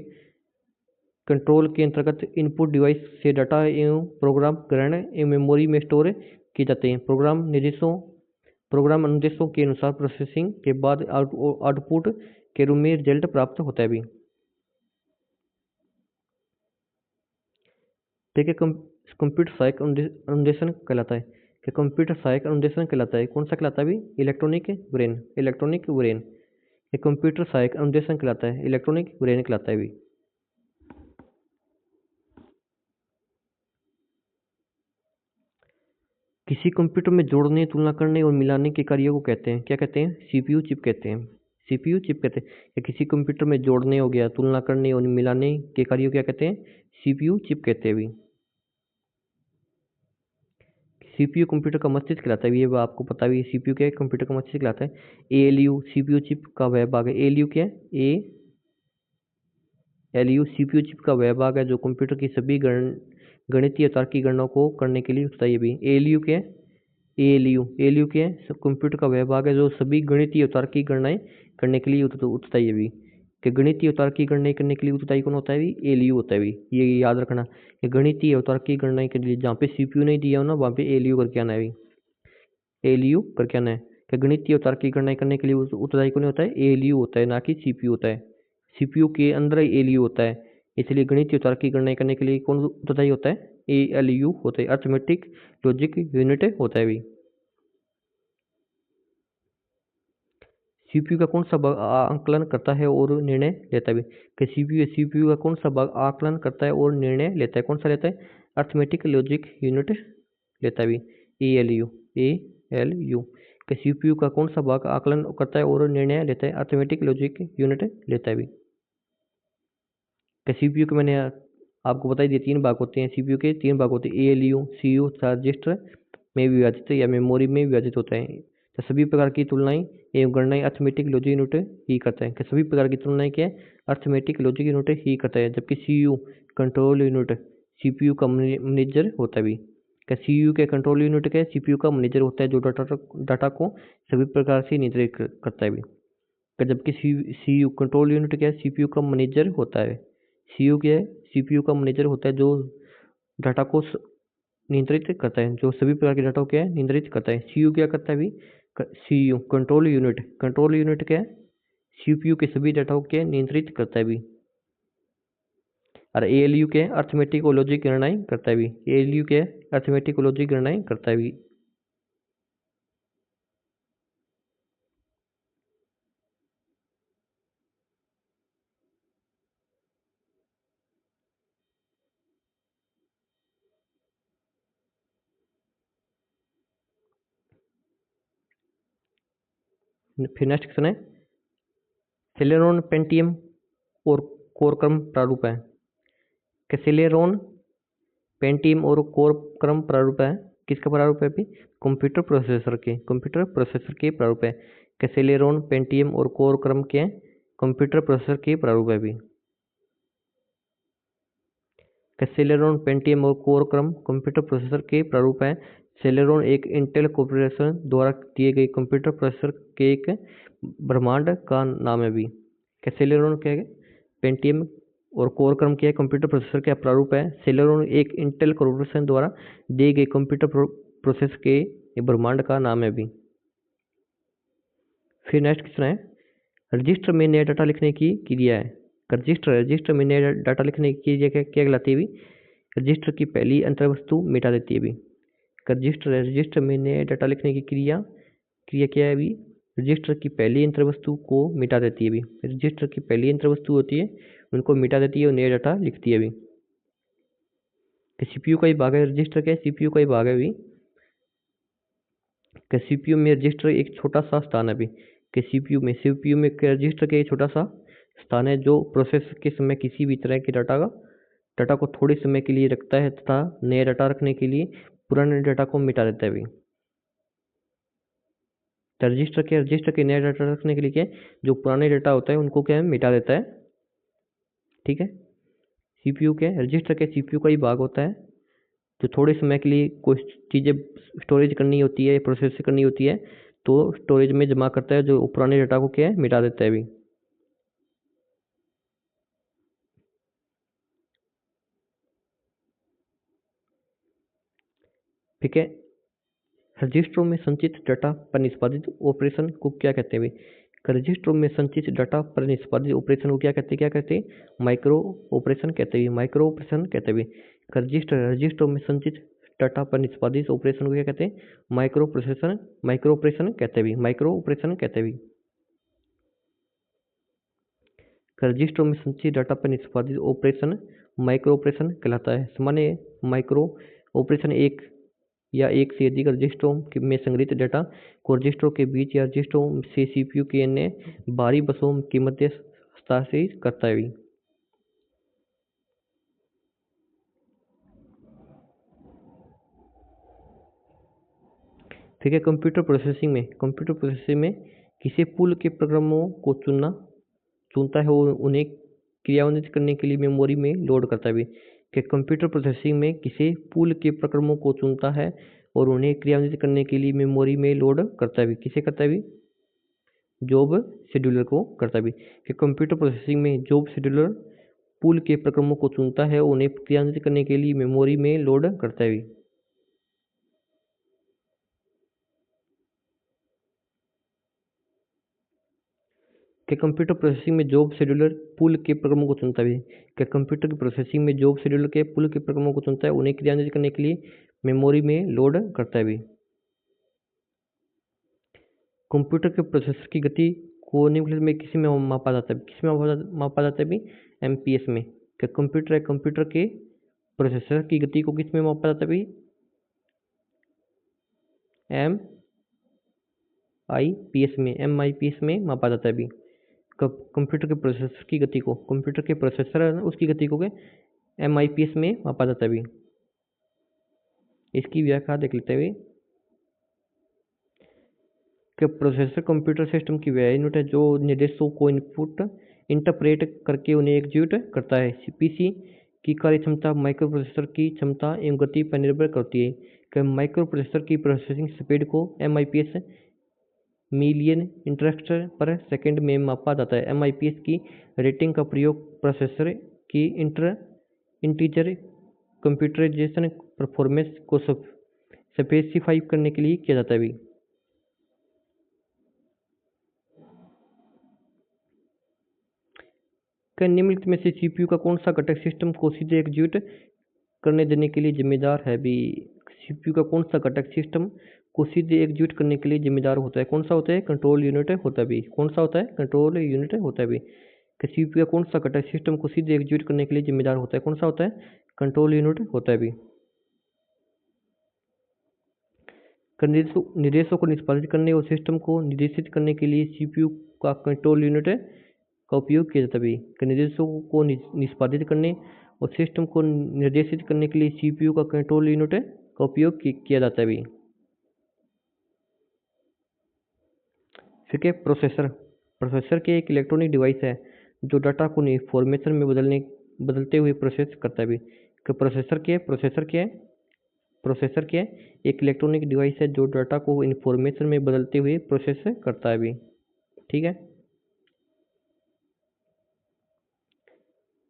कंट्रोल के अंतर्गत इनपुट डिवाइस से डाटा एवं प्रोग्राम ग्रहण एवं मेमोरी में स्टोर किए जाते हैं। प्रोग्राम अनुदेशों के अनुसार प्रोसेसिंग के बाद आउटपुट के रूप में रिजल्ट प्राप्त होता है भी। देखिए कंप्यूटर सहायक अनुदेशन कहलाता है, कि कंप्यूटर सहायक अनुदेशन कहलाता है, कौन सा कहलाता है भी, इलेक्ट्रॉनिक ब्रेन। ये कंप्यूटर सहायक अनुदेशन कहलाता है, इलेक्ट्रॉनिक ब्रेन कहलाता है भी। किसी कंप्यूटर में जोड़ने, तुलना करने और मिलाने के कार्यों को कहते हैं, क्या कहते हैं? सीपीयू चिप कहते हैं। सीपीयू चिप कहते हैं। या किसी कंप्यूटर में जोड़ने हो गया, तुलना करने और मिलाने के कार्यों क्या कहते हैं? सीपीयू चिप कहते हैं भी। सीपीयू कंप्यूटर का मस्तिष्क कहलाता है, ये आपको पता भी है। सीपीयू क्या है? कंप्यूटर का मस्तिष्क कहलाता है। एएलयू सीपीयू चिप का वह भाग है। एएलयू क्या है? एएलयू सीपीयू चिप का वह भाग है जो कंप्यूटर की सभी गणितीय और तार्किक गणनाओं को करने के लिए उत्तरदायी है भी। एएलयू क्या है? एएलयू क्या है? कंप्यूटर का वह भाग है जो सभी गणितीय और तार्किक गणनाएं करने के लिए उत्तरदायी है भी। कि गणितीय और तार्किक गणनाएं करने के लिए उत्तरदायी कौन होता है भी? एएलयू होता है भी। ये याद रखना कि गणितीय और तार्किक गणनाएं के लिए जहाँ पे सीपीयू नहीं दिया हो ना, वहाँ पे एएलयू करके आना है भी। एएलयू करके आना है कि गणितीय और तार्किक गणनाएं करने के लिए उत्तरदायी कौन होता है? एएलयू होता है, ना कि सीपीयू होता है। सीपीयू के अंदर ही एएलयू होता है, इसलिए गणितीय और तार्किक गणनाएं करने के लिए कौन उत्तरदायी होता है? एएलयू होता है, अर्थमेटिक लॉजिक यूनिट होता है भी। सीपीयू का कौन सा भाग आकलन करता है और निर्णय लेता है भी? कि सीपीयू का कौन सा भाग आकलन करता है और निर्णय लेता है? कौन सा लेता है? अर्थमेटिक लॉजिक यूनिट लेता है भी। एएलयू एएलयू कि सीपीयू का कौन सा भाग आकलन करता है और निर्णय लेता है? अर्थमेटिक लॉजिक यूनिट लेता है भी। कि सीपीयू के मैंने आपको बता दिया, 3 भाग होते हैं सीपीयू के। 3 भाग होते हैं, एएलयू सीयू तथा रजिस्टर में विभाजित या मेमोरी में विभाजित होता है। तो सभी प्रकार की तुलनाएं एवं गणनाएं अर्थमेटिक लॉजिक यूनिट ही करता है। कि सभी प्रकार की तुलनाएं क्या है? अर्थमेटिक लॉजिक यूनिट ही करता है। जबकि सीयू कंट्रोल यूनिट सीपीयू का मैनेजर होता है भी। क्या सीयू के कंट्रोल यूनिट क्या है? सीपीयू का मैनेजर होता है जो डाटा को सभी प्रकार से नियंत्रित करता है भी। जबकि सीयू कंट्रोल यूनिट क्या है? सीपीयू का मैनेजर होता है। सीयू क्या है? सीपीयू का मैनेजर होता है जो डाटा को नियंत्रित करता है, जो सभी प्रकार के डाटा को क्या है? नियंत्रित करता है। सीयू क्या करता है भी? सीयू कंट्रोल यूनिट क्या है? सीपीयू के सभी डाटा को क्या है? नियंत्रित करता है भी। और एएलयू क्या है? अर्थमेटिक और लॉजिक गणनाएं करता है भी। एएलयू क्या है? अर्थमेटिक और लॉजिक गणनाएं करता है भी। फिर नेक्स्ट क्वेश्चन है, सेलेरॉन पेंटियम और कोर क्रम प्रारूप है। कि सेलेरॉन पेंटियम और कोर क्रम प्रारूप है, किसका प्रारूप है अभी? कंप्यूटर प्रोसेसर के प्रारूप है। कि सेलेरॉन पेंटियम और कोर क्रम के कंप्यूटर प्रोसेसर के प्रारूप है अभी। कि सेलेरॉन पेंटियम और कोर क्रम कंप्यूटर प्रोसेसर के प्रारूप है। सेलेरॉन एक इंटेल कॉर्पोरेशन द्वारा दिए गए कंप्यूटर प्रोसेसर के एक ब्रह्मांड का नाम है भी। कि सेलेरॉन क्या है? पेंटियम और कोर क्रम क्या है? कंप्यूटर प्रोसेसर का प्रारूप है। सेलेरॉन एक इंटेल कॉर्पोरेशन द्वारा दिए गए कंप्यूटर प्रोसेस के ब्रह्मांड का नाम है भी। फिर नेक्स्ट क्वेश्चन है, रजिस्टर में नया डाटा लिखने की क्रिया है। रजिस्टर में नया डाटा लिखने की क्रिया क्या कहलाती है भी? रजिस्टर की पहली अंतर्वस्तु मिटा देती है भी। रजिस्टर में नया डाटा लिखने की क्रिया क्या है भी? रजिस्टर की पहली अंतर्वस्तु को मिटा देती है भी। रजिस्टर की पहली अंतर्वस्तु होती है, उनको मिटा देती है और नया डाटा लिखती है भी। सीपीयू का ही भाग है रजिस्टर क्या है? सीपीयू का ही भाग है भी। कि सीपीयू में रजिस्टर एक छोटा सा स्थान है भी। कि सीपीयू में रजिस्टर का एक छोटा सा स्थान है जो प्रोसेस के समय किसी भी तरह के डाटा को थोड़े समय के लिए रखता है तथा नया डाटा रखने के लिए पुराने डाटा को मिटा देता है भी। तो रजिस्टर के नया डाटा रखने के लिए क्या है? जो पुराने डाटा होता है उनको क्या है? मिटा देता है। ठीक है। सीपीयू क्या है? रजिस्टर के सीपीयू का ही भाग होता है जो थोड़े समय के लिए कुछ चीज़ें स्टोरेज करनी होती है, प्रोसेस करनी होती है, तो स्टोरेज में जमा करता है, जो पुराने डाटा को क्या है? मिटा देता है भी। ठीक है। रजिस्टरों में संचित डाटा पर निष्पादित ऑपरेशन को क्या कहते हैं? रजिस्टरों में संचित डाटा पर निष्पादित ऑपरेशन को क्या कहते हैं? माइक्रो ऑपरेशन कहते हैं। माइक्रो ऑपरेशन कहते हैं। रजिस्टरों में संचित डाटा पर निष्पादित ऑपरेशन को क्या कहते हैं? माइक्रो ऑपरेशन कहते हैं। माइक्रो ऑपरेशन कहते हैं। रजिस्टरों में संचित डाटा पर निष्पादित ऑपरेशन माइक्रो ऑपरेशन कहलाता है। सामान्य माइक्रो ऑपरेशन एक या एक से अधिक रजिस्टरों में संग्रहित डेटा को रजिस्टरों के बीच या रजिस्टरों से सीपीयू के अन्य बाहरी बसों के मध्य हस्तांतरित करता है। ठीक है। कंप्यूटर प्रोसेसिंग में किसी पूल के प्रोग्रामों को चुनता है और उन्हें क्रियान्वित करने के लिए मेमोरी में लोड करता है कि कंप्यूटर प्रोसेसिंग में किसी पूल के प्रोग्रामों को चुनता है और उन्हें क्रियान्वित करने के लिए मेमोरी में लोड करता है। किसे करता है? जॉब शेड्यूलर को करता है कि कंप्यूटर प्रोसेसिंग में जॉब शेड्यूलर पूल के प्रोग्रामों को चुनता है और उन्हें क्रियान्वित करने के लिए मेमोरी में लोड करता है। कि कंप्यूटर प्रोसेसिंग में जॉब शेड्यूलर पूल के प्रोग्रामों को चुनता है कि कंप्यूटर की प्रोसेसिंग में जॉब शेड्यूलर के पूल के प्रोग्रामों को चुनता है, उन्हें क्रियान्वित करने के लिए मेमोरी में लोड करता है। कंप्यूटर के प्रोसेसर की गति को निम्नलिखित में किसी में मापा जाता है? किस में मापा जाता है भी? एमपीएस में। कि कंप्यूटर के प्रोसेसर की गति को किस में मापा जाता है भी? एमआईपीएस में मापा जाता है भी। कंप्यूटर के प्रोसेसर की गति को, कंप्यूटर के प्रोसेसर है उसकी गति को एमआईपीएस में मापा जाता है भी। इसकी व्याख्या देख लेते हैं कि प्रोसेसर कंप्यूटर सिस्टम की वह यूनिट है जो निर्देशों को इंटरप्रेट करके उन्हें एग्जीक्यूट करता है। पीसी की कार्य क्षमता माइक्रो प्रोसेसर की क्षमता एवं गति पर निर्भर करती है कि माइक्रो प्रोसेसर की प्रोसेसिंग स्पीड को एमआईपीएस मिलियन इंटरेक्शन पर सेकंड में मापा जाता है। एमआईपीएस की रेटिंग का प्रयोग प्रोसेसर की इंटीजर कंप्यूटराइजेशन परफॉर्मेंस को स्पेसिफाई करने के लिए किया जाता है। निम्नलिखित में से सीपीयू का कौन सा घटक सिस्टम को सीधे एग्जीक्यूट करने देने के लिए जिम्मेदार है भी? सीपीयू का कौन सा घटक सिस्टम को सीधे एग्जीक्यूट करने के लिए जिम्मेदार होता है? कौन सा होता है? कंट्रोल यूनिट होता है भी। कौन सा होता है? कंट्रोल यूनिट होता है भी। कि सीपीयू का कौन सा घटक सिस्टम को सीधे एग्जीक्यूट करने के लिए जिम्मेदार होता है? कौन सा होता है? कंट्रोल यूनिट होता है भी। निर्देशों को निष्पादित करने और सिस्टम को निर्देशित करने के लिए सीपीयू का कंट्रोल यूनिट का उपयोग किया जाता है। निर्देशों को निष्पादित करने और सिस्टम को निर्देशित करने के लिए सीपीयू का कंट्रोल यूनिट का उपयोग किया जाता है। ठीक है। प्रोसेसर के एक इलेक्ट्रॉनिक डिवाइस है जो डाटा को इंफॉर्मेशन में बदलते हुए प्रोसेस करता है। कि प्रोसेसर क्या है? एक इलेक्ट्रॉनिक डिवाइस है जो डाटा को इंफॉर्मेशन में बदलते हुए प्रोसेस करता है। ठीक है।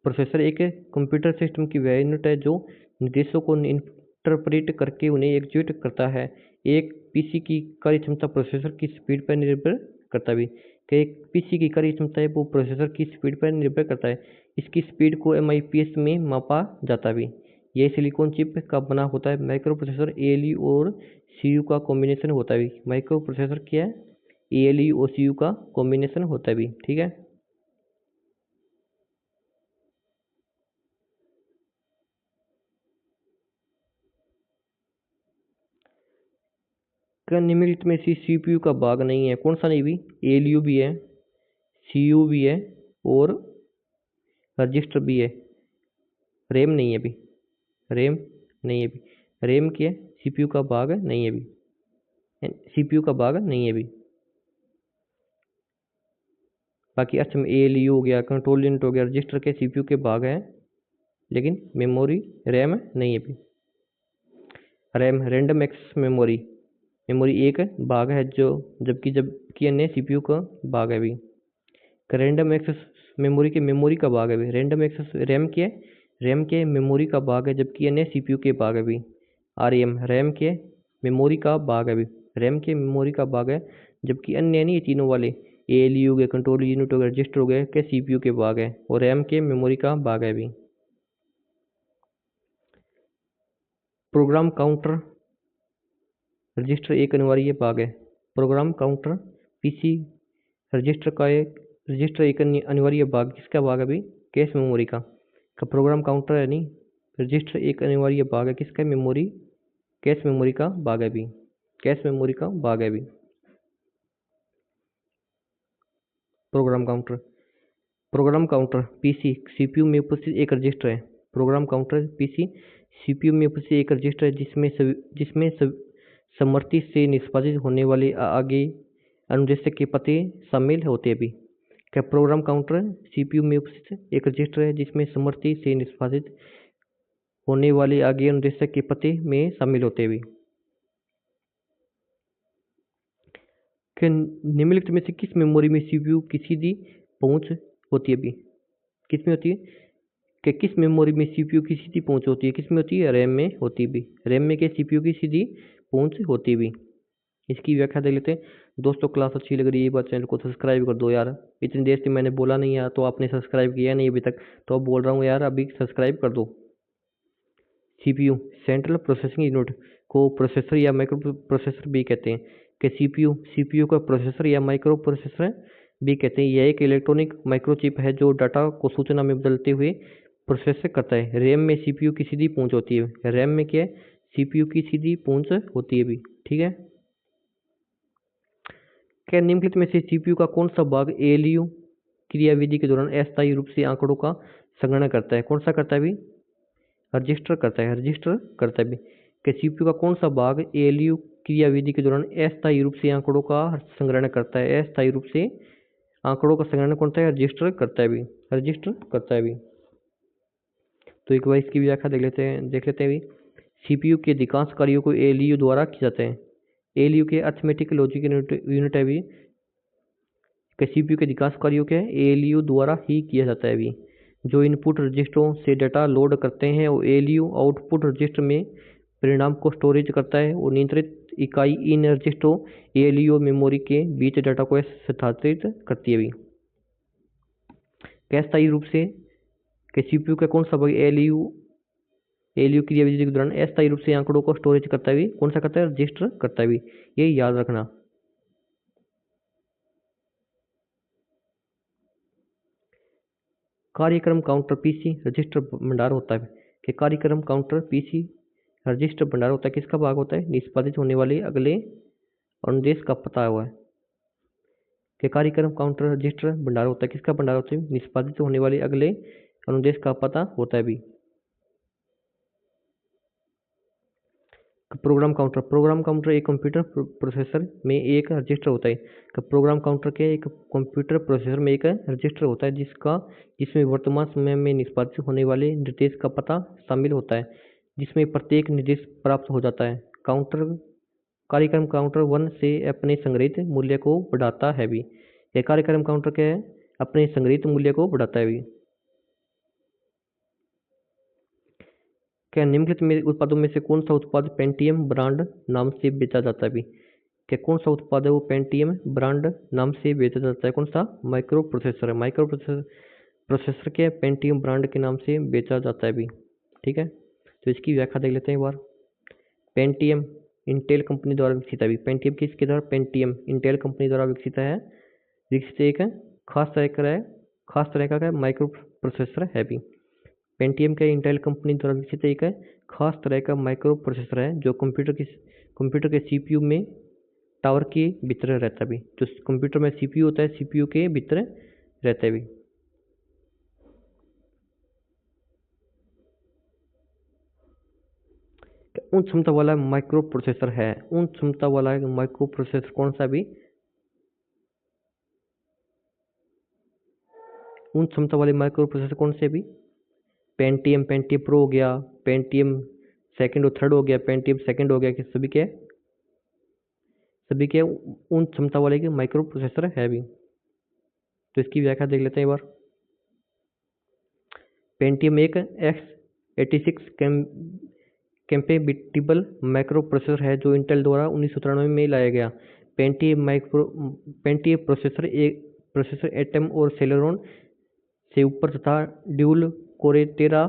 प्रोसेसर एक कंप्यूटर सिस्टम की वह यूनिट है जो निर्देशों को इंटरप्रेट करके उन्हें एग्जीक्यूट करता है। एक पीसी की कार्य क्षमता प्रोसेसर की स्पीड पर निर्भर करता है। कि एक पीसी की कार्य क्षमता है वो प्रोसेसर की स्पीड पर निर्भर करता है। इसकी स्पीड को एमआईपीएस में मापा जाता है। यह सिलिकॉन चिप का बना होता है। माइक्रो प्रोसेसर एएलयू और सीयू का कॉम्बिनेशन होता है। माइक्रो प्रोसेसर क्या है? एएलयू और सीयू का कॉम्बिनेशन होता है। ठीक है। क्या निम्नलिखित में से सीपीयू का भाग नहीं है? कौन सा नहीं भी? एएलयू भी है, सीयू भी है और रजिस्टर भी है। रैम नहीं है भी। रैम नहीं है भी। रैम क्या है? सीपीयू का भाग नहीं है भी। सीपीयू का भाग नहीं है भी। बाकी अच्छा में एएलयू हो गया, कंट्रोल यूनिट हो गया, रजिस्टर के सीपीयू के भाग है, लेकिन मेमोरी रैम नहीं है भी। रैम रैंडम एक्सेस मेमोरी एक भाग है जबकि अन्य सीपीयू का भाग है भी। रैंडम एक्सेस मेमोरी का भाग है भी। रैंडम एक्सेस रैम के मेमोरी का भाग है जबकि अन्य सीपीयू के भाग है भी। रैम के मेमोरी का भाग है भी। रैम के मेमोरी का भाग है जबकि अन्य नहीं तीनों वाले एएलयू के कंट्रोल यूनिट हो गए, रजिस्टर हो गए के सीपीयू के भाग है और रैम के मेमोरी का भाग है भी। प्रोग्राम काउंटर रजिस्टर एक अनिवार्य भाग है। प्रोग्राम काउंटर पीसी रजिस्टर एक अनिवार्य भाग किसका भाग है भाई? कैश मेमोरी का प्रोग्राम काउंटर है नहीं, रजिस्टर एक अनिवार्य भाग है किसका? मेमोरी कैश मेमोरी का भाग है भी, कैश मेमोरी का भाग है भी। Program counter, program counter PC CPU में उपस्थित एक रजिस्टर है। प्रोग्राम काउंटर पीसी सीपीयू में उपस्थित एक रजिस्टर है जिसमें समवर्ती से निष्पादित होने वाले आगे अनुदेशक के पते शामिल होते हैं भी। क्या प्रोग्राम काउंटर सीपीयू में उपस्थित एक रजिस्टर है जिसमें समवर्ती से निष्पादित होने वाले आगे अनुदेशक के पते में शामिल होते हैं भी। क्या निम्नलिखित में से किस मेमोरी में सीपीयू की सीधी पहुंच होती है भी? किस में होती है? कि किस मेमोरी में सीपीयू की सीधी पहुंच होती है? किस में होती है? रैम में होती है भी। रैम में क्या सीपीयू की सीधी पहुंच होती है भी। इसकी व्याख्या देख लेते हैं। दोस्तों क्लास अच्छी लग रही है एक बार चैनल को सब्सक्राइब कर दो यार। इतनी देर से मैंने बोला नहीं यार, तो आपने सब्सक्राइब किया नहीं अभी तक, तो अब बोल रहा हूँ यार अभी सब्सक्राइब कर दो। सीपीयू सेंट्रल प्रोसेसिंग यूनिट को प्रोसेसर या माइक्रो प्रोसेसर भी कहते हैं। कि सीपीयू का प्रोसेसर या माइक्रो प्रोसेसर भी कहते हैं। यह एक इलेक्ट्रॉनिक माइक्रोचिप है जो डाटा को सूचना में बदलते हुए प्रोसेस करता है। रैम में सीपीयू की सीधी पहुंच होती है। रैम में क्या है? सीपीयू की सीधी पहुंच होती है भी। ठीक है। क्या निम्नलिखित में से सीपीयू का कौन सा भाग एएलयू क्रियाविधि के दौरान अस्थायी रूप से आंकड़ों का संगणना करता है? कौन सा करता है भी? रजिस्टर करता है। रजिस्टर करता है भी। कि सीपीयू का कौन सा भाग एएलयू क्रियाविधि के दौरान अस्थायी रूप से आंकड़ों का संग्रहण करता है? अस्थायी रूप से आंकड़ों का संग्रहण कौन सा है? रजिस्टर करता है भी। रजिस्टर करता है भी। तो एक बार इसकी व्याख्या देख लेते हैं भी। सीपीयू के अधिकांश कार्यों को एएलयू द्वारा किया जाता है। एएलयू के अर्थमेटिक लॉजिक यूनिट है भी। सीपीयू के अधिकांश कार्यों के एएलयू द्वारा ही किया जाता है भी। जो इनपुट रजिस्टरों से डाटा लोड करते हैं वो एएलयू आउटपुट रजिस्टर में परिणाम को स्टोरेज करता है और नियंत्रित इकाई इन रजिस्टरों एएलयू और मेमोरी के बीच डाटा को स्थानांतरित करती है भी। अस्थायी रूप से सीपीयू का कौन सा भाग एएलयू क्रियाविधि के दौरान अस्थायी रूप से आंकड़ों को स्टोरेज करता है भी? कौन सा करता है? रजिस्टर करता है भी। ये याद रखना। कार्यक्रम काउंटर पीसी रजिस्टर भंडार होता है कि कार्यक्रम काउंटर पीसी रजिस्टर भंडार होता है। किसका भाग होता है? निष्पादित होने वाले अगले अनुदेश का पता हुआ है कि कार्यक्रम काउंटर रजिस्टर भंडार होता है। किसका भंडार होता है? निष्पादित होने वाले अगले अनुदेश का पता होता है भी। प्रोग्राम काउंटर एक कंप्यूटर प्रोसेसर में एक रजिस्टर होता है। प्रोग्राम काउंटर के एक कंप्यूटर प्रोसेसर में एक रजिस्टर होता है जिसमें वर्तमान समय में निष्पादित होने वाले निर्देश का पता शामिल होता है, जिसमें प्रत्येक निर्देश प्राप्त हो जाता है। कार्यक्रम काउंटर 1 से अपने संग्रहित मूल्य को बढ़ाता है भी। यह कार्यक्रम काउंटर क्या है? अपने संग्रहित मूल्य को बढ़ाता है भी। क्या निम्नलिखित में उत्पादों में से कौन सा उत्पाद पेंटियम ब्रांड नाम से बेचा जाता है भी? क्या कौन सा उत्पाद है वो पेंटियम ब्रांड नाम से बेचा जाता है? कौन सा? माइक्रो प्रोसेसर है। माइक्रो प्रोसेसर के पेंटियम ब्रांड के नाम से बेचा जाता है भी। ठीक है। तो इसकी व्याख्या देख लेते हैं एक बार। पेंटियम इंटेल कंपनी द्वारा विकसित है भी। पेंटियम किसके द्वारा? पेंटियम इंटेल कंपनी द्वारा विकसित एक खास तरह का माइक्रो प्रोसेसर है भी। पेंटियम के इंटेल कंपनी द्वारा विकसित एक खास तरह का माइक्रो प्रोसेसर है जो कंप्यूटर के सीपीयू में टावर के भीतर रहता है भी। जो कंप्यूटर में सीपीयू होता है सीपीयू के भीतर रहता है भी। उच्च क्षमता वाला माइक्रो प्रोसेसर है। उच्च क्षमता वाला माइक्रो प्रोसेसर कौन सा भी? उच्च क्षमता वाले माइक्रो प्रोसेसर कौन से भी? पेंटियम प्रो हो गया, पेंटियम सेकंड और थर्ड हो गया, पेंटियम सेकंड हो गया, कि सभी के उच्च क्षमता वाले के माइक्रो प्रोसेसर है भी। तो इसकी व्याख्या देख लेते हैं एक बार। पेंटियम एक x86 कैपेबिलिटेबल माइक्रो प्रोसेसर है जो इंटेल द्वारा 1993 में लाया गया। पेंटियम प्रोसेसर एटम और सेलेरॉन से ऊपर तथा ड्यूल कोर 13,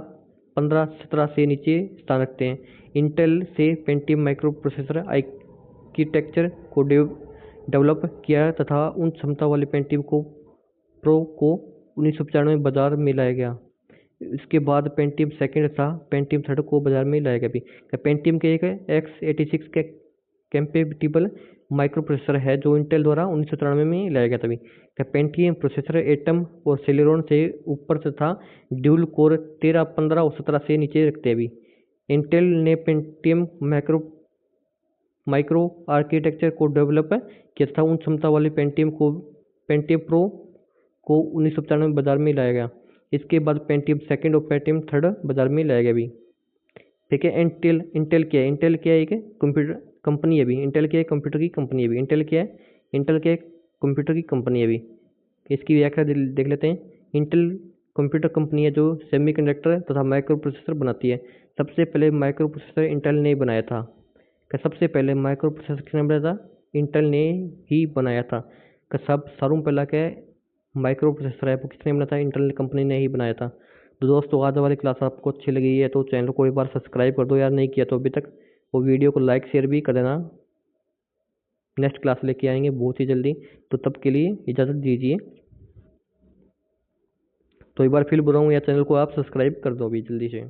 15, 17 से नीचे स्थान रखते हैं। इंटेल से पेंटियम माइक्रो प्रोसेसर आर्किटेक्चर को डेवलप किया तथा उच्च क्षमता वाले पेंटियम प्रो को 1995 में बाजार में लाया गया। इसके बाद पेंटियम सेकंड था, पेंटियम थर्ड को बाजार में लाया गया। अभी पेंटियम के एक x86 के कैपेटिबल माइक्रो प्रोसेसर है जो इंटेल द्वारा 1993 में लाया गया था। अभी पेंटियम प्रोसेसर एटम और सेलेरॉन से ऊपर से था, ड्यूल कोर 13, 15 और 17 से नीचे रखते हैं। अभी इंटेल ने पेंटियम माइक्रो आर्किटेक्चर को डेवलप किया था। उन क्षमता वाले पेंटियम प्रो को 1995 में बाजार में लाया गया। इसके बाद पेंटियम सेकंड और पेंटियम थर्ड बाजार में लाया गया। अभी ठीक है। इंटेल क्या है? इंटेल क्या है? एक कंप्यूटर कंपनी है। अभी इंटेल क्या है? कंप्यूटर की कंपनी है। अभी इंटेल क्या है? इंटेल क्या है? कंप्यूटर की कंपनी है। अभी इसकी व्याख्या देख लेते हैं। इंटेल कंप्यूटर कंपनी है जो सेमीकंडक्टर तथा माइक्रो प्रोसेसर बनाती है। सबसे पहले माइक्रो प्रोसेसर इंटेल ने बनाया था। सबसे पहले माइक्रो प्रोसेसर किसने बनाया था? इंटेल ने ही बनाया था। सब सारों पहला क्या है माइक्रो प्रोसेसर है वो किसने बनाया था? इंटेल कंपनी ने ही बनाया था। तो दोस्तों आज वाली क्लास आपको अच्छी लगी है तो चैनल को एक बार सब्सक्राइब कर दो यार, नहीं किया तो अभी तक। वो वीडियो को लाइक शेयर भी कर देना। नेक्स्ट क्लास लेके आएंगे बहुत ही जल्दी, तो तब के लिए इजाज़त दीजिए। तो एक बार फिर बोल रहा हूँ यार, चैनल को आप सब्सक्राइब कर दो अभी जल्दी से।